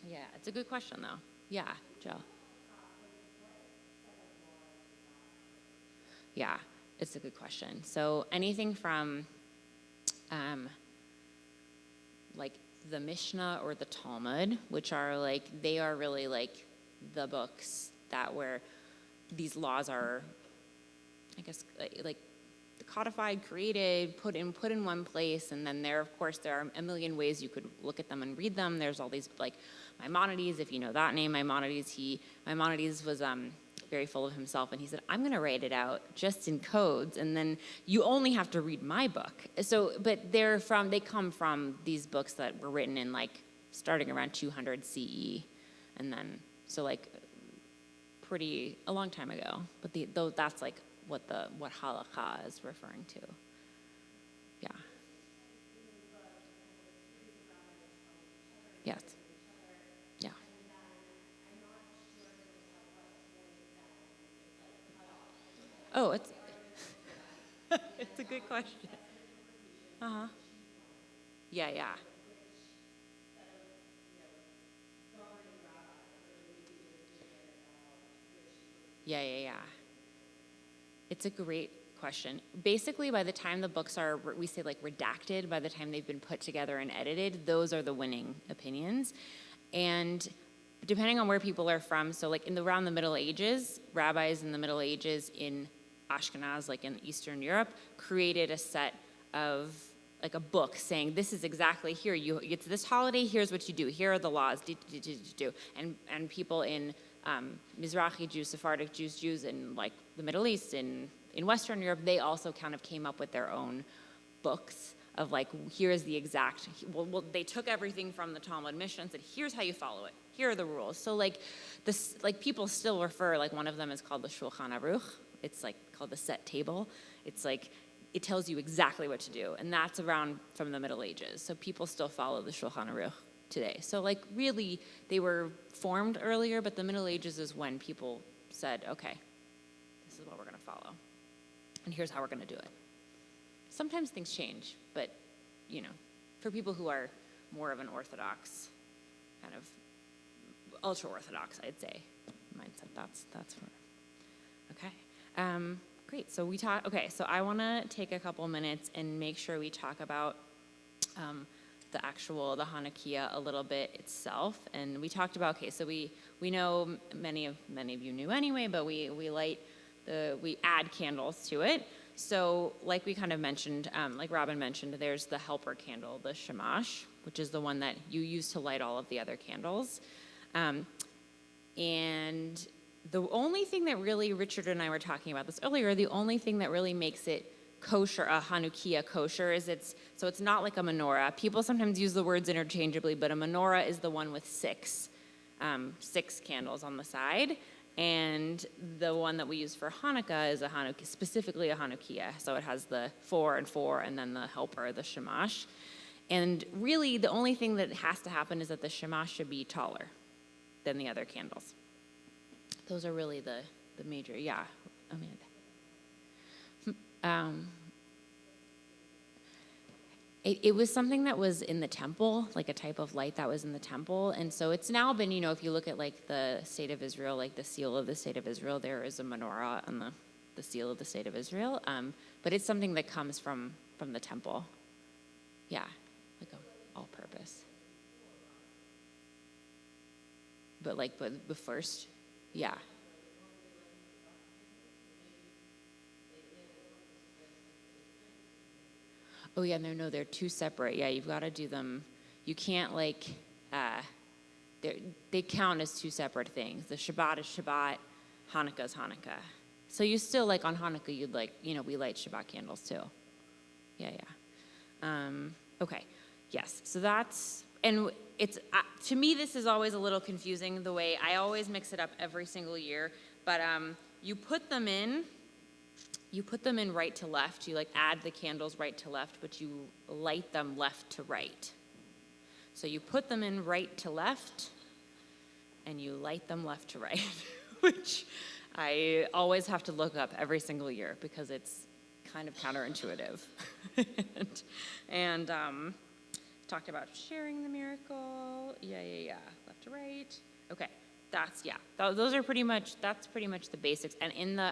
Yeah, it's a good question, though. Yeah, Jill. Yeah. It's a good question. So anything from like the Mishnah or the Talmud, which are like, they are really like the books where these laws are, I guess, like codified, created, put in one place, and then there are a million ways you could look at them and read them. There's all these, like Maimonides, if you know that name, Maimonides was very full of himself, and he said, I'm going to write it out just in codes, and then you only have to read my book. So, but they come from these books that were written in like starting around 200 CE, and then So like a long time ago. But though that's like what halakha is referring to. Yeah. Yes. Yeah. Oh, it's it's a good question. Uh-huh. Yeah, yeah. Yeah, yeah, yeah. It's a great question. Basically, by the time the books are, we say like redacted, by the time they've been put together and edited, those are the winning opinions. And depending on where people are from, so like around the Middle Ages, rabbis in the Middle Ages in Ashkenaz, like in Eastern Europe, created a set of like a book saying this is exactly here. It's this holiday. Here's what you do. Here are the laws. And people in Mizrahi Jews, Sephardic Jews in like the Middle East, in Western Europe, they also kind of came up with their own books of like, here's the exact, well, they took everything from the Talmud Mishnah and said, here's how you follow it. Here are the rules. So like this, like people still refer, like one of them is called the Shulchan Aruch. It's like called the set table. It's like, it tells you exactly what to do. And that's around from the Middle Ages. So people still follow the Shulchan Aruch today. So like really they were formed earlier, but the Middle Ages is when people said, okay, this is what we're going to follow. And here's how we're going to do it. Sometimes things change, but you know, for people who are more of an Orthodox, kind of ultra-Orthodox, I'd say, mindset, that's for, okay. Great, so so I want to take a couple minutes and make sure we talk about the Hanukkah a little bit itself. And we talked about, okay, so we know many of you knew anyway, but we add candles to it. So like we kind of mentioned, like Robin mentioned, there's the helper candle, the shamash, which is the one that you use to light all of the other candles. And the only thing that really, Richard and I were talking about this earlier, the only thing that really makes it kosher, a Hanukkah kosher, is it's not like a menorah. People sometimes use the words interchangeably, but a menorah is the one with six candles on the side. And the one that we use for Hanukkah is specifically a Hanukkah. So it has the 4 and 4 and then the helper, the shamash. And really the only thing that has to happen is that the shamash should be taller than the other candles. Those are really the major, yeah, Amanda. It was something that was in the temple, like a type of light that was in the temple. And so it's now been, if you look at like the state of Israel, like the seal of the state of Israel, there is a menorah on the seal of the state of Israel. But it's something that comes from the temple. Yeah, like all purpose. But first, yeah. Oh yeah, no, they're two separate. Yeah, you've got to do them. You can't they count as two separate things. The Shabbat is Shabbat, Hanukkah is Hanukkah. So you still on Hanukkah, you'd we light Shabbat candles too. Yeah. Okay, yes. So and it's to me this is always a little confusing the way I always mix it up every single year. But you put them in right to left. You add the candles right to left, but you light them left to right. So you put them in right to left, and you light them left to right, which I always have to look up every single year because it's kind of counterintuitive. and talked about sharing the miracle. Yeah. Left to right. Okay. Those are pretty much the basics. And in the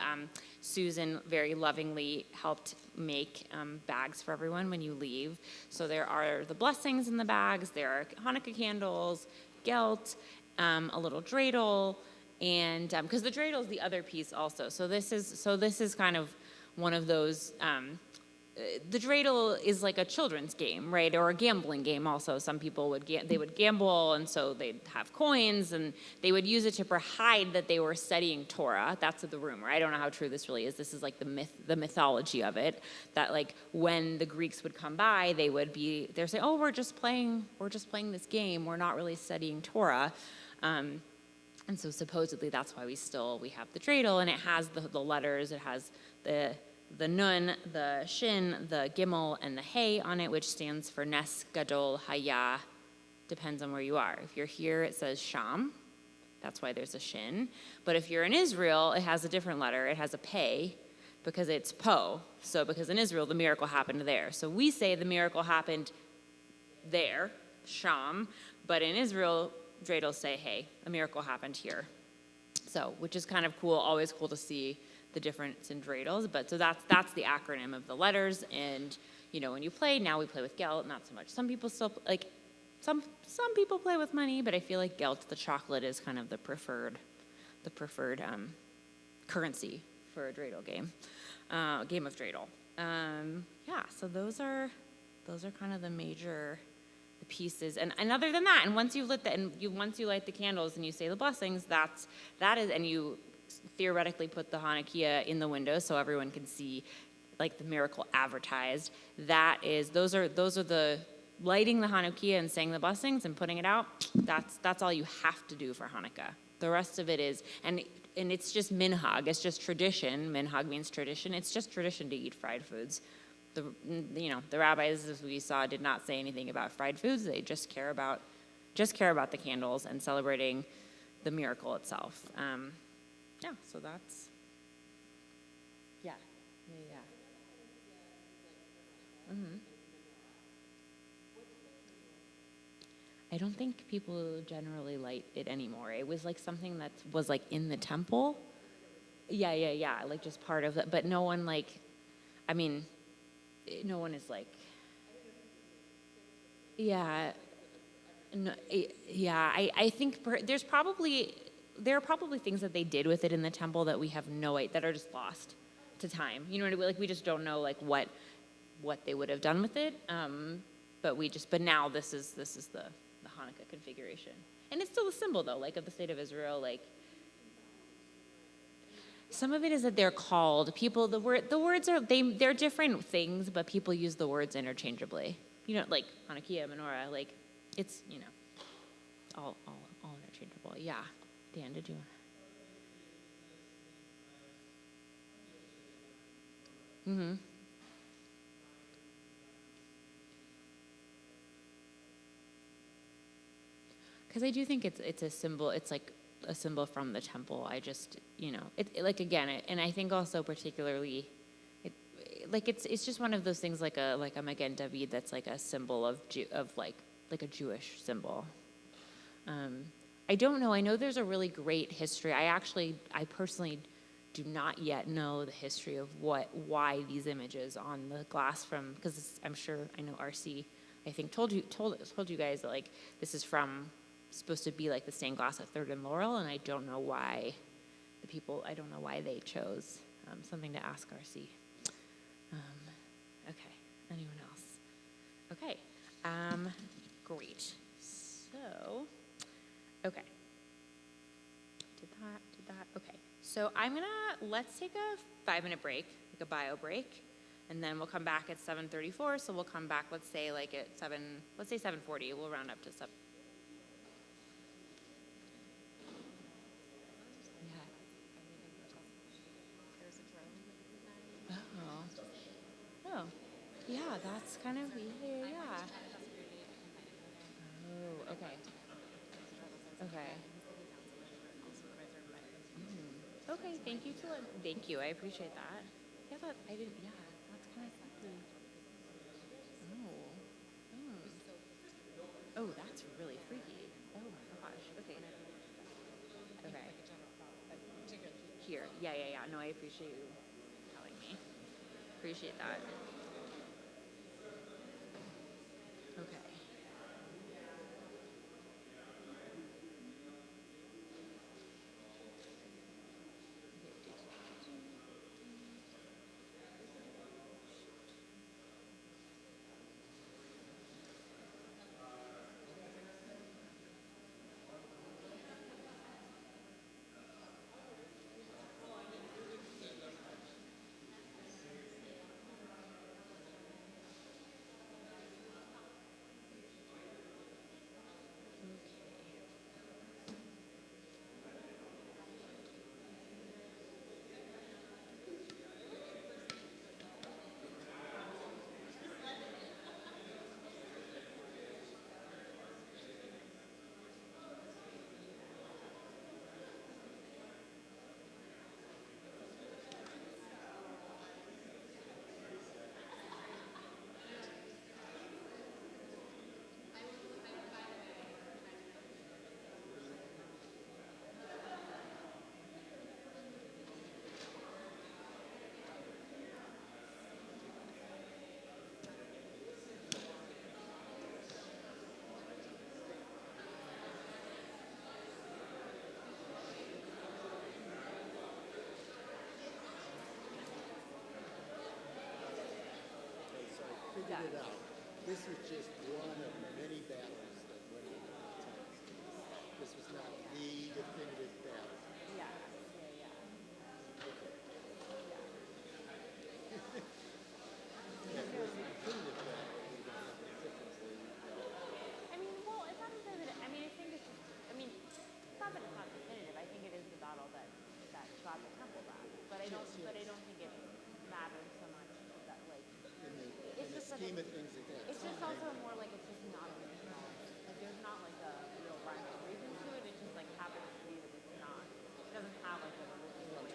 Susan very lovingly helped make bags for everyone when you leave. So there are the blessings in the bags. There are Hanukkah candles, gelt, a little dreidel, and because the dreidel is the other piece also. So this is kind of one of those. The dreidel is like a children's game, right, or a gambling game. Also, some people would gamble, and so they'd have coins, and they would use it to hide that they were studying Torah. That's the rumor. I don't know how true this really is. This is the mythology of it. That when the Greeks would come by, they're saying, "Oh, we're just playing this game. We're not really studying Torah." And so supposedly that's why we have the dreidel, and it has the letters. It has the nun, the shin, the gimel, and the hey on it, which stands for Nes Gadol Haya. Depends on where you are. If you're here, it says Sham. That's why there's a shin. But if you're in Israel, it has a different letter. It has a pei because it's po. So because in Israel, the miracle happened there. So we say the miracle happened there, Sham. But in Israel, dreidels say, hey, a miracle happened here. So, which is kind of cool, always cool to see the difference in dreidels. But so that's the acronym of the letters. And, when you play, now we play with gelt, not so much. Some people still, some people play with money, but I feel like gelt, the chocolate, is kind of the preferred currency for a dreidel game of dreidel. So those are kind of the major pieces. And other than that, and once you light the candles and you say the blessings, that is, and you theoretically put the Hanukkah in the window so everyone can see like the miracle advertised. Those are the lighting the Hanukkah and saying the blessings and putting it out. That's all you have to do for Hanukkah. The rest of it is, and it's just minhag. It's just tradition. Minhag means tradition. It's just tradition to eat fried foods. The rabbis, as we saw, did not say anything about fried foods. They just care about the candles and celebrating the miracle itself. So that's yeah. Mm-hmm. I don't think people generally light it anymore. It was like something that was like in the temple. Yeah. Like just part of it. But no one no one is like, yeah. No, I think there are probably things that they did with it in the temple that we have no idea, that are just lost to time. You know what I mean? Like we just don't know like what they would have done with it. But now this is the Hanukkah configuration. And it's still a symbol though, like of the state of Israel, like some of it is that they're called people, the words are they're different things, but people use the words interchangeably. Like Hanukkah, menorah, like it's, all interchangeable. Yeah. Dan, did you want? Mm-hmm. Because I do think it's a symbol. It's like a symbol from the temple. I just, and I think also particularly, it's just one of those things like a Magen David that's like a symbol of like a Jewish symbol. I don't know. I know there's a really great history. I personally do not yet know the history of why these images on the glass because I'm sure I know RC. I think told you guys that like this is supposed to be like the stained glass at Third and Laurel, and I don't know why they chose. Something to ask RC. Okay. Anyone else? Okay. Great. So, okay. Did that. Okay. So let's take a 5-minute break, like a bio break, and then we'll come back at 7:34. So we'll come back, let's say like at 7:40. We'll round up to 7. Oh, yeah, that's kind of, yeah. Oh, okay. Okay, thank you, I appreciate that. Yeah, that's kind of creepy. Oh, that's really freaky. Oh my gosh, okay. Here, yeah, no, I appreciate you telling me. Appreciate that. Okay. figured it out. This was just one of many battles that went on at that time. This was not the definitive battle. Yeah. If it was the definitive battle, we would have a different way we felt. I mean, well, it's not necessarily that, I mean, I think it's just, I mean, it's not that it's not definitive. I think it is the battle that got the temple back. But I don't, Yes, but I yes. don't think it matters so much that, like, In the just that scheme of things at that it's just time, also more like it's just not a reason. Like, there's not like a real rhyme or reason to it. It just like happens to be that it's not, it doesn't have like a religious I'm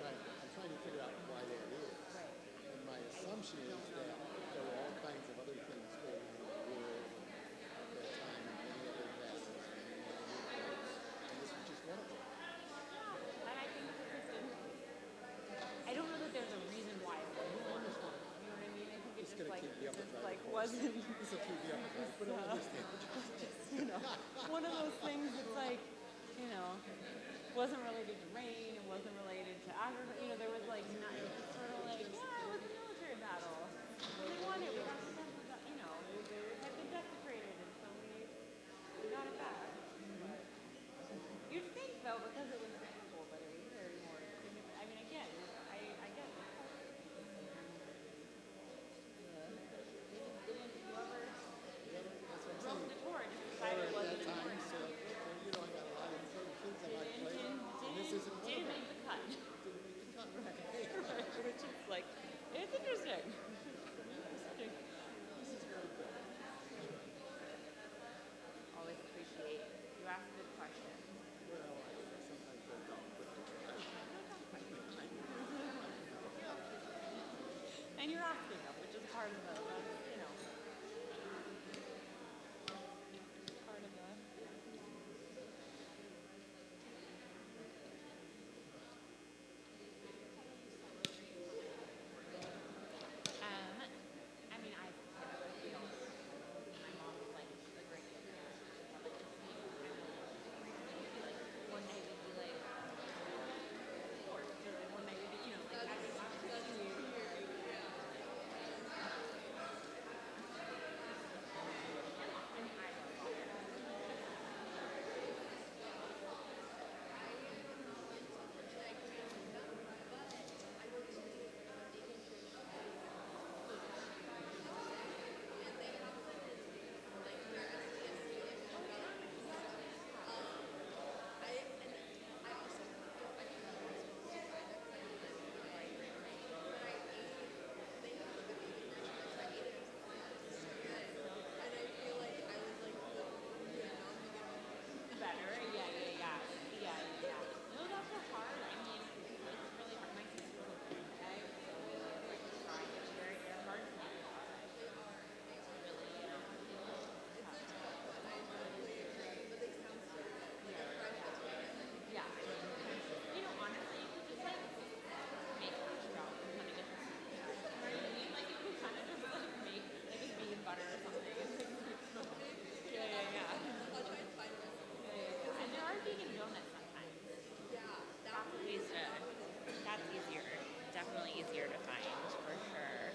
trying to figure out why that is. Right. And my assumption is that there were all kinds of other things going on in the world at that time, and many other masses, and this was just one of them. And I think it's just I don't know that there's a reason why it wasn't wonderful. You know what I mean? I think it It's just gonna like, keep the it upper just drive like of course. wasn't, This will keep the upper drive, but I understand what you're saying. you know, one of those things that's like, you know, wasn't related to rain, it wasn't related to agriculture, you know, there was like, not, it was just sort of like, yeah, it was a military battle. When they won it, we got the temple, you know, it had been desecrated, and so we got it back. But you'd think though, because it was the temple, but it was very more significant. I mean, again, I get it. Didn't whoever That's what I'm broke saying. the torch Or decided it at wasn't that time, important. so you know, I got a lot of important things on my plate, and this isn't one of Didn't them. make the cut. Didn't make the cut. Right. Which is like, it's interesting. This is very good. Always appreciate you ask good questions. Well, sometimes I don't, but And you're asking them, which is part of the, you know, part of the. I mean, you know, my mom was like a great cook. Like, one day we'd be like, pork, or like one night we'd be, you know, like, I don't better. Yeah. No, those are hard. I mean, it's really hard. My sister's a egg, so like trying. They're hard to make. It's really, you know, tough. Yeah. You know, honestly, you could just like make hash browns and kind of get the soup. You know what I mean? Like you could kind of just like make like a vegan butter or something. Yeah. And there are vegan donuts sometimes. That's easier. Definitely easier to find for sure.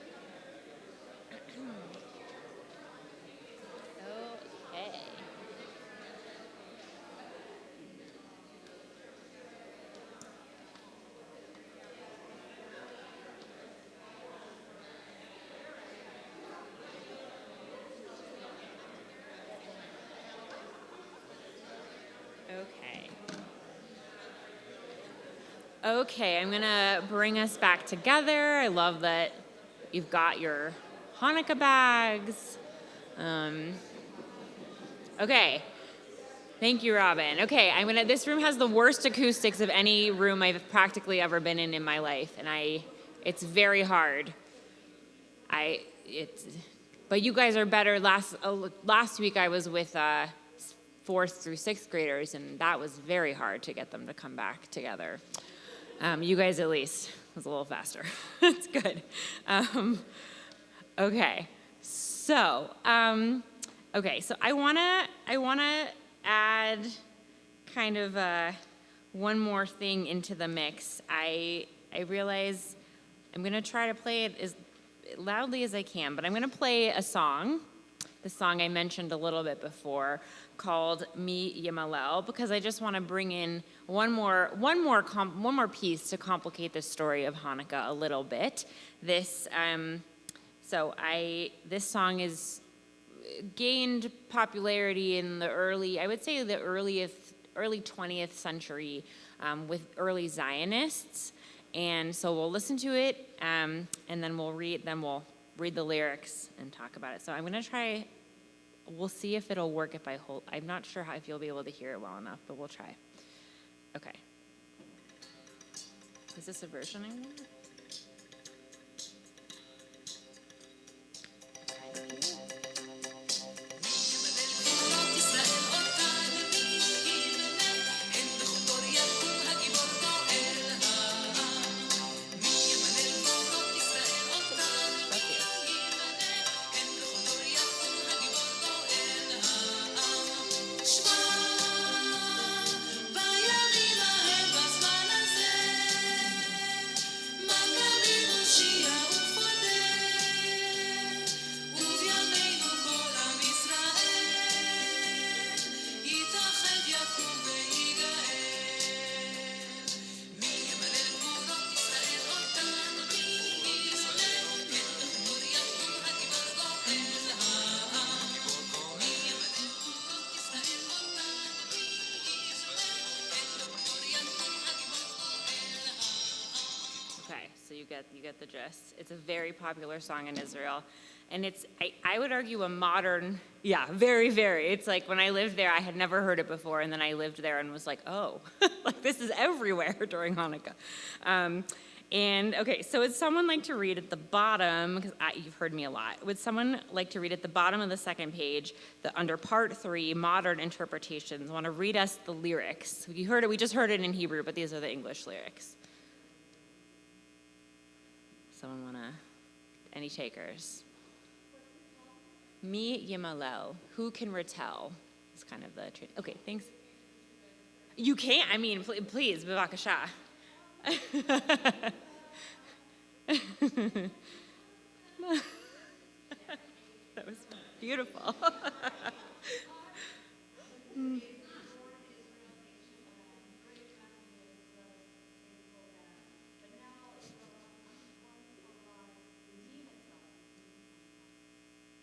Okay. Okay, I'm gonna bring us back together. I love that you've got your Hanukkah bags. Okay, thank you, Robin. Okay, this room has the worst acoustics of any room I've practically ever been in my life, and it's very hard. But you guys are better. Last week I was with 4th through 6th graders, and that was very hard to get them to come back together. You guys at least was a little faster. That's good. Okay, so I wanna add kind of one more thing into the mix. I realize I'm gonna try to play it as loudly as I can, but I'm going to play a song, the song I mentioned a little bit before, called Mi Yemalel, because I just want to bring in one more piece to complicate the story of Hanukkah a little bit. This song is gained popularity in the early 20th century with early Zionists. And so we'll listen to it, and then we'll read the lyrics and talk about it. So I'm going to try. We'll see if it'll work if I hold. I'm not sure if you'll be able to hear it well enough, but we'll try. Okay. Is this a version I want? Okay, so you get the gist. It's a very popular song in Israel, and it's I would argue a modern, very, very. It's like when I lived there, I had never heard it before, and then I lived there and was like, oh, like this is everywhere during Hanukkah. And okay, so would someone like to read at the bottom, because you've heard me a lot, would someone like to read at the bottom of the second page, under part 3, modern interpretations, want to read us the lyrics? You heard it, we just heard it in Hebrew, but these are the English lyrics. Someone want to, any takers? Mi Yemalel, who can retell? It's kind of the, okay, thanks. You can't, I mean, please, b'vakasha. That was beautiful.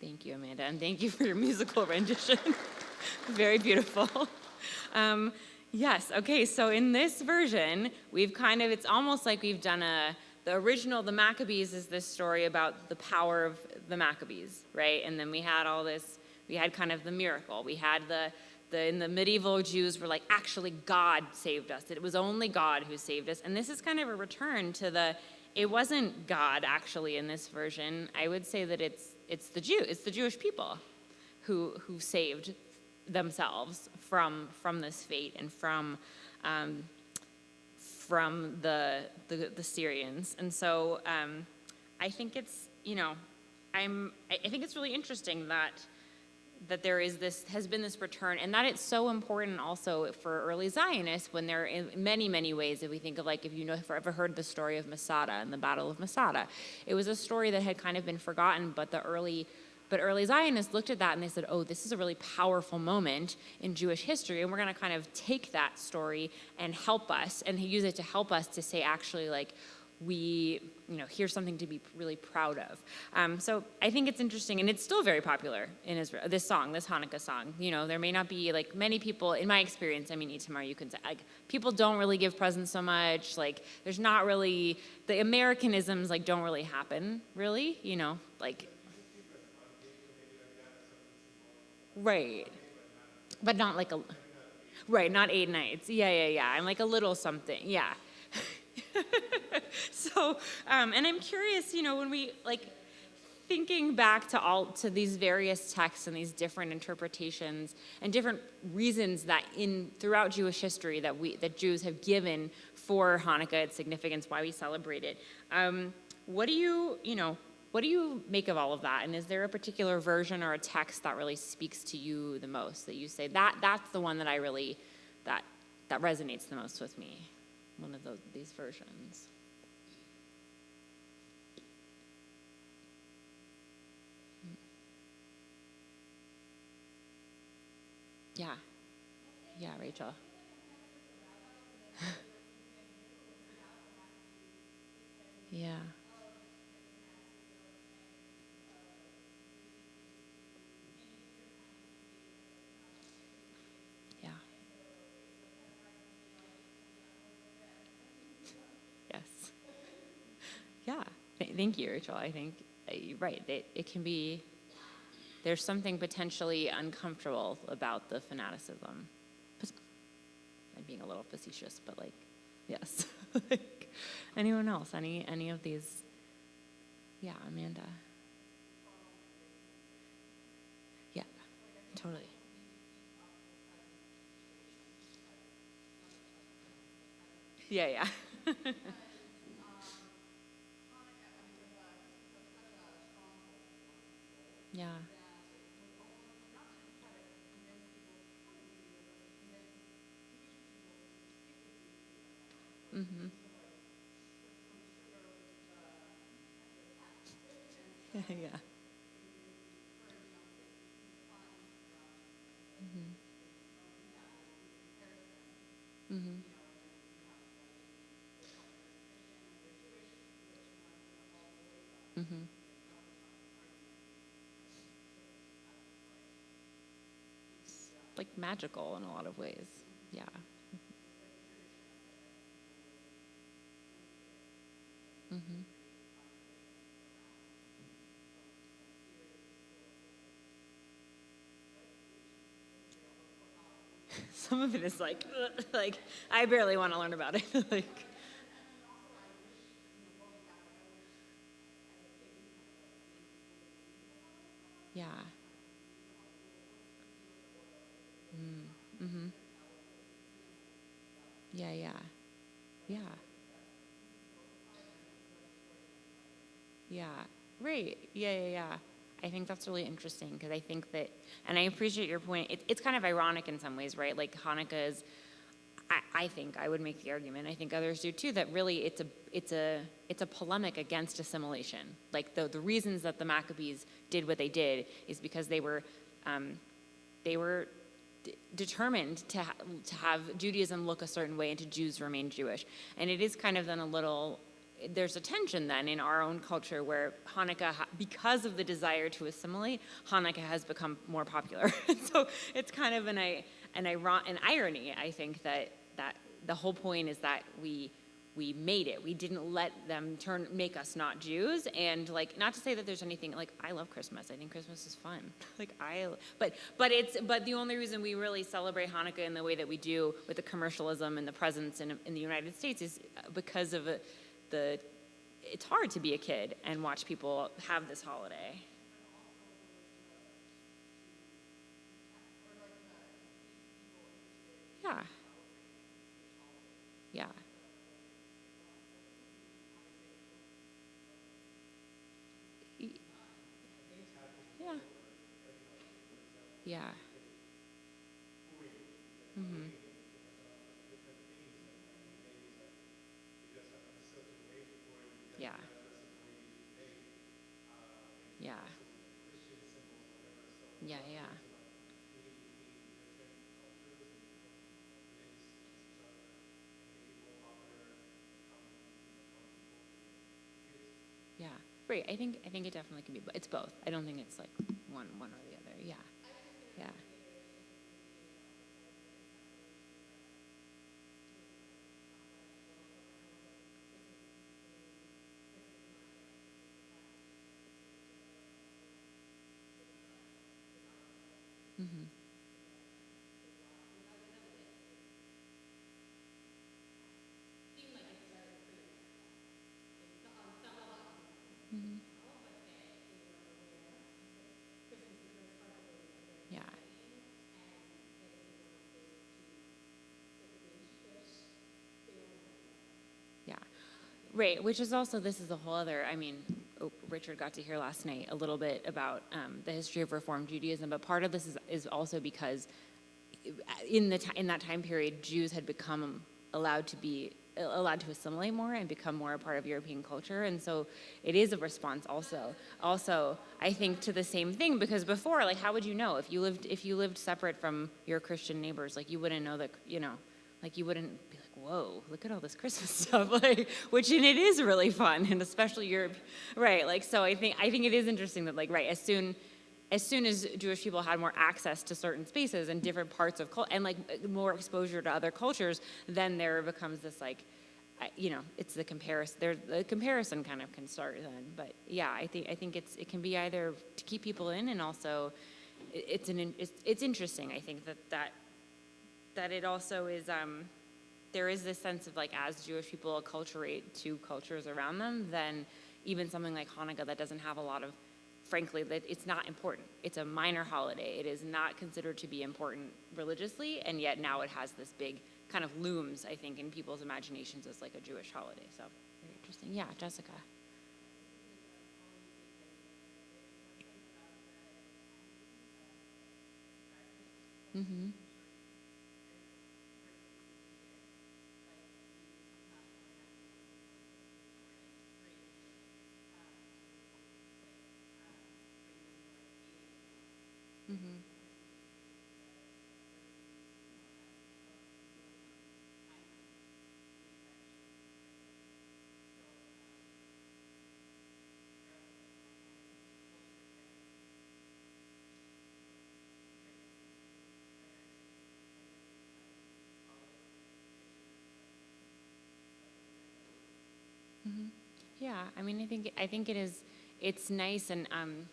Thank you, Amanda, and thank you for your musical rendition. Very beautiful. Yes, okay, so in this version, it's almost like we've done the original, the Maccabees is this story about the power of the Maccabees, right? And then we had kind of the miracle. We had in the medieval Jews were like, actually God saved us. It was only God who saved us. And this is kind of a return to it wasn't God actually in this version. I would say that it's the Jewish people who saved themselves from this fate and from the Syrians. And so I think it's I think it's really interesting that there has been this return, and that it's so important also for early Zionists when they're in many ways. If we think of if you've ever heard the story of Masada and the Battle of Masada, it was a story that had kind of been forgotten, but early Zionists looked at that and they said, oh, this is a really powerful moment in Jewish history, and we're going to kind of take that story and help us and use it to help us to say, actually, here's something to be really proud of. So I think it's interesting, and it's still very popular in Israel, this Hanukkah song. There may not be, many people, in my experience, I mean, Itamar, you can say, people don't really give presents so much. There's not really, the Americanisms, don't really happen, really, Right. But not right, not 8 nights. Yeah. I'm a little something, yeah. So, and I'm curious, when we, thinking back to these various texts and these different interpretations and different reasons that throughout Jewish history that Jews have given for Hanukkah, its significance, why we celebrate it. What do you make of all of that? And is there a particular version or a text that really speaks to you the most, that you say, that's the one that I really, that resonates the most with me? One of these versions. Yeah. Yeah, Rachel. Yeah. Yeah. Yes. Yeah. Thank you, Rachel. I think you're right. It can be, there's something potentially uncomfortable about the fanaticism. I'm being a little facetious, but like, yes. Like, anyone else? Any of these? Yeah, Amanda. Yeah, totally. Yeah, yeah. Yeah. Mm-hmm. Yeah, yeah. Mm-hmm. Mm-hmm. Like magical in a lot of ways. Yeah. Mm-hmm. Some of it is like, ugh, like I barely want to learn about it. Like, yeah. Mm-hmm. Yeah, yeah. Yeah. Yeah. Right. Yeah, yeah, yeah. I think that's really interesting because I think that, and I appreciate your point. It's kind of ironic in some ways, right? Like Hanukkah is, I think I would make the argument. I think others do too. That really, it's a polemic against assimilation. Like the reasons that the Maccabees did what they did is because they were determined to have Judaism look a certain way and to Jews remain Jewish. And it is kind of then a little, there's a tension then in our own culture where Hanukkah, because of the desire to assimilate, Hanukkah has become more popular. So it's kind of an irony, I think, that the whole point is that we made it. We didn't let them make us not Jews. And like, not to say that there's anything like, I love Christmas. I think Christmas is fun. Like but the only reason we really celebrate Hanukkah in the way that we do with the commercialism and the presents in the United States is because of it's hard to be a kid and watch people have this holiday. Yeah. Yeah. Y- Yeah. Yeah. Mhm. Yeah. Yeah. Yeah, yeah. Yeah. Right. I think it definitely can be, but it's both. I don't think it's like one or the other. Yeah. Yeah. Mhm. Mhm. Yeah. Yeah. Right, which is also, this is a whole other, I mean, Richard got to hear last night a little bit about the history of Reform Judaism, but part of this is also because in that time period, Jews had become allowed to be allowed to assimilate more and become more a part of European culture. And so it is a response also I think to the same thing, because before, like, how would you know if you lived separate from your Christian neighbors? Like, you wouldn't know that, like, you wouldn't be like, whoa, look at all this Christmas stuff, like, which, and it is really fun, and especially Europe, right? Like, so I think it is interesting that, like, right, as soon as Jewish people had more access to certain spaces and different parts of culture, and like more exposure to other cultures, then there becomes this, like, it's the comparison. The comparison kind of can start then. But yeah, I think it can be either to keep people in, and also it's interesting. I think that it also is. There is this sense of, like, as Jewish people acculturate to cultures around them, then even something like Hanukkah that doesn't have a lot of, frankly, that it's not important. It's a minor holiday. It is not considered to be important religiously, and yet now it has this big kind of looms, I think, in people's imaginations as like a Jewish holiday. So very interesting. Yeah, Jessica. Mm-hmm. Mm-hmm. Mm-hmm. Yeah, I mean, I think it is. It's nice, and I'm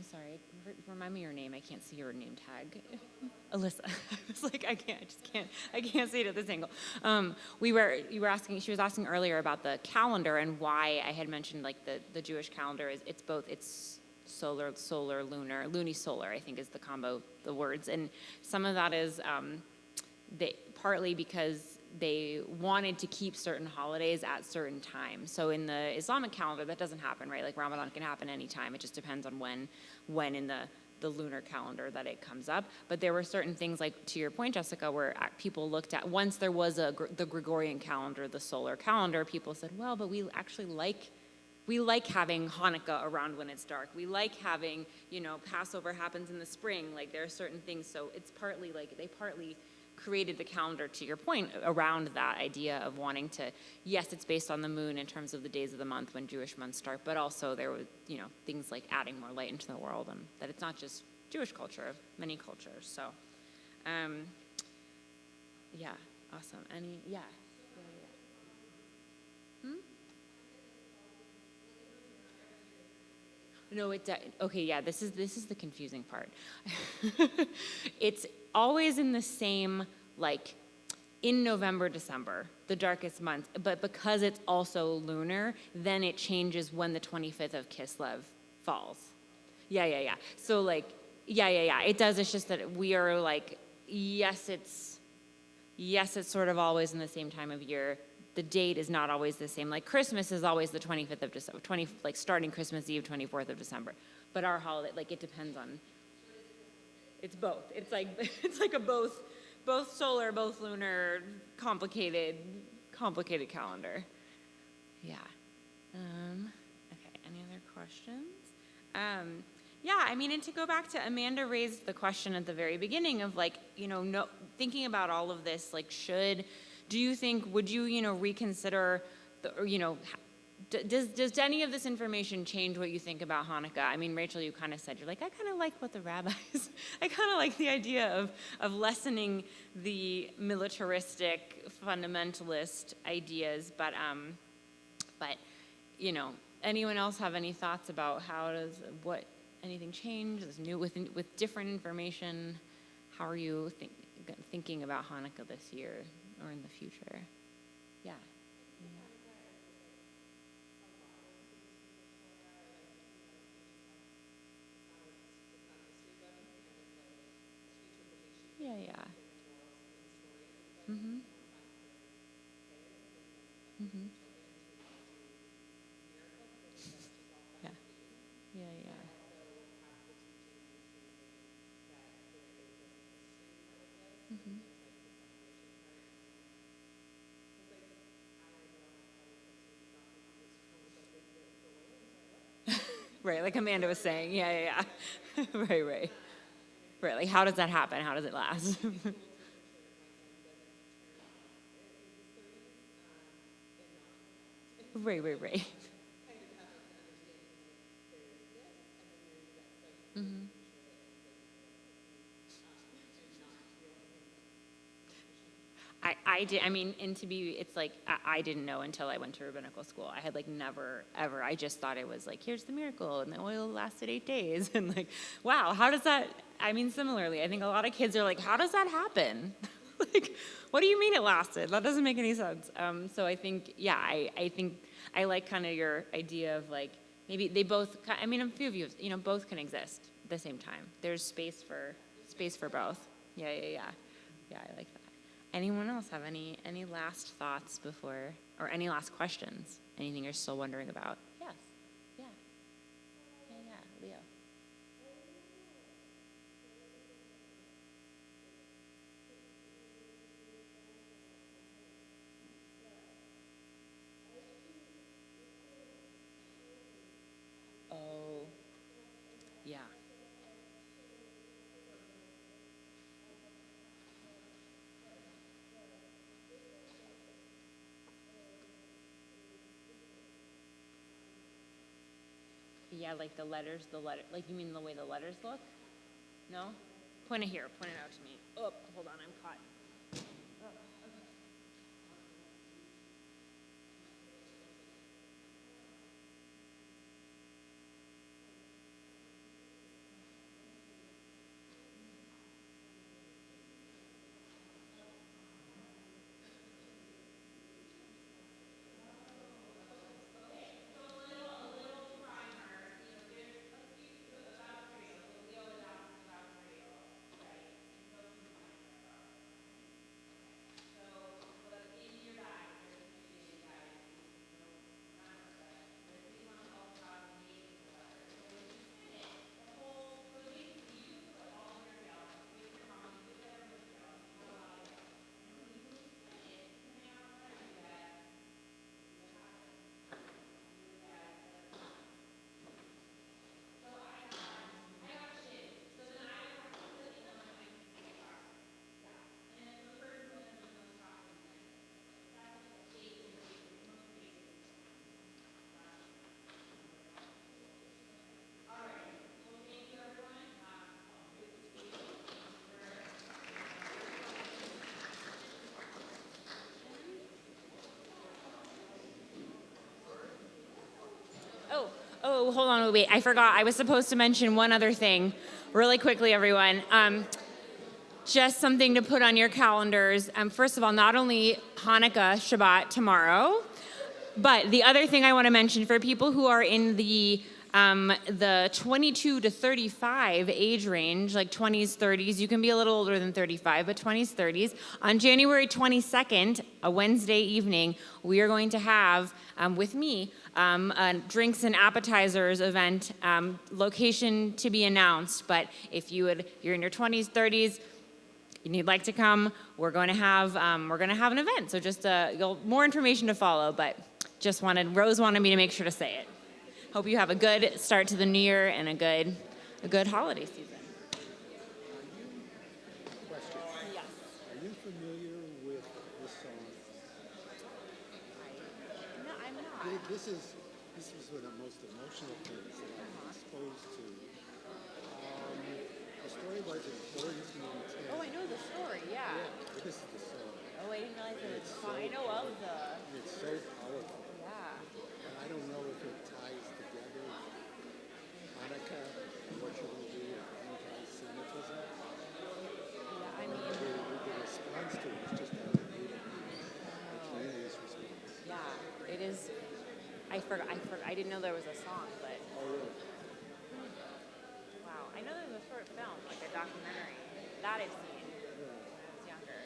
sorry. Remind me your name. I can't see your name tag. Alyssa. I was like, I can't see it at this angle. You were asking. She was asking earlier about the calendar and why I had mentioned, like, the Jewish calendar is, it's solar, lunar, loony solar, I think is the combo, the words, and some of that is partly because they wanted to keep certain holidays at certain times. So in the Islamic calendar, that doesn't happen, right? Like, Ramadan can happen anytime. It just depends on when in the lunar calendar that it comes up. But there were certain things, like, to your point, Jessica, where people looked at, once there was the Gregorian calendar, the solar calendar, people said, well, but we actually like having Hanukkah around when it's dark. We like having, Passover happens in the spring. Like, there are certain things. So it's partly, like, they partly created the calendar, to your point, around that idea of wanting to, yes, it's based on the moon in terms of the days of the month when Jewish months start, but also there were, things like adding more light into the world, and that it's not just Jewish culture, many cultures. So, yeah, awesome. Yeah. No, okay, yeah, this is the confusing part. It's always in the same, like, in November, December, the darkest months, but because it's also lunar, then it changes when the 25th of Kislev falls. Yeah. So, like, yeah, it does. It's just that we are, like, yes, it's sort of always in the same time of year. The date is not always the same. Like, Christmas is always the 25th of December, like starting Christmas Eve, 24th of December. But our holiday, like, it depends on, it's both. It's like a both solar, both lunar, complicated calendar. Yeah. Okay, any other questions? Yeah, I mean, and to go back to, Amanda raised the question at the very beginning of, like, thinking about all of this, like, would you, reconsider, does any of this information change what you think about Hanukkah? I mean, Rachel, you kind of said, you're like, I kind of like what the rabbis, I kind of like the idea of lessening the militaristic, fundamentalist ideas, but anyone else have any thoughts about anything change, is new with different information? How are you thinking about Hanukkah this year or in the future? Yeah. Yeah. Mhm. Mhm. Yeah. Mhm. Right, like Amanda was saying. Yeah. Right, right. Right, like how does that happen? How does it last? Right, right, right. I did, I mean, and to be, it's like, I didn't know until I went to rabbinical school. I had like never, ever, I just thought it was like, here's the miracle, and the oil lasted 8 days. And like, wow, how does that, I mean, similarly, I think a lot of kids are like, how does that happen? Like, what do you mean it lasted? That doesn't make any sense. So I think, yeah, I think I like kind of your idea of like, maybe they both, I mean, a few of you, both can exist at the same time. There's space for both. Yeah. Yeah, I like that. Anyone else have any last thoughts before, or any last questions? Anything you're still wondering about? Yes. Yeah, Leo. Oh, yeah. Yeah, like the letters, like you mean the way the letters look? No? Point it here, point it out to me. Oh, hold on, I'm caught. Oh, hold on, wait. I forgot. I was supposed to mention one other thing really quickly, everyone. Just something to put on your calendars. First of all, not only Hanukkah Shabbat tomorrow, but the other thing I want to mention for people who are in the 22 to 35 age range, like 20s, 30s, you can be a little older than 35, but 20s, 30s, on January 22nd, a Wednesday evening, we are going to have, with me, a drinks and appetizers event, location to be announced, but if you're in your 20s, 30s, and you'd like to come, we're going to have an event. So just more information to follow, but Rose wanted me to make sure to say it. Hope you have a good start to the new year and a good holiday season. Question. Yes. Are you familiar with this song? No, I'm not. This is one of the most emotional things that I'm exposed to. The story was in Florence, Montana. Oh, I know the story. Yeah. Yeah, this is the song. Oh, I didn't realize that it's so I know of the. And it's so powerful. Yeah. And I don't know if it ties together Hanukkah and what you're going to do with anti-Semitism. Yeah. I mean. The response to it is just unbelievable. The community's response. Yeah. It is. I forgot. I didn't know there was a song, but. Oh, really? Wow. I know there's a short film, like a documentary, that I've seen when I was younger.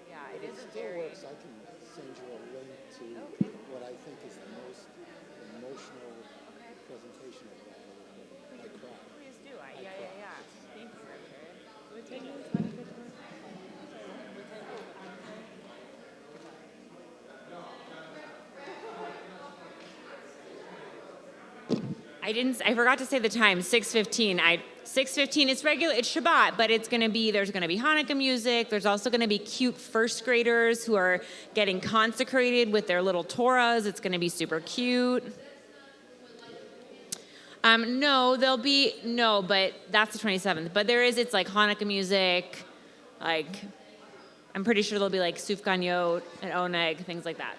Yeah, it is a still very. works. I can send you a link to Okay. what I think is the most emotional presentation of that. I cried. Please do. Yeah. Thank you, Richard. What time is it? I forgot to say the time, 6:15. 6:15, it's regular, it's Shabbat, but there's gonna be Hanukkah music. There's also gonna be cute first graders who are getting consecrated with their little Torahs. It's gonna be super cute. No, but that's the 27th. But it's like Hanukkah music, like, I'm pretty sure there'll be like sufganiyot and oneg, things like that.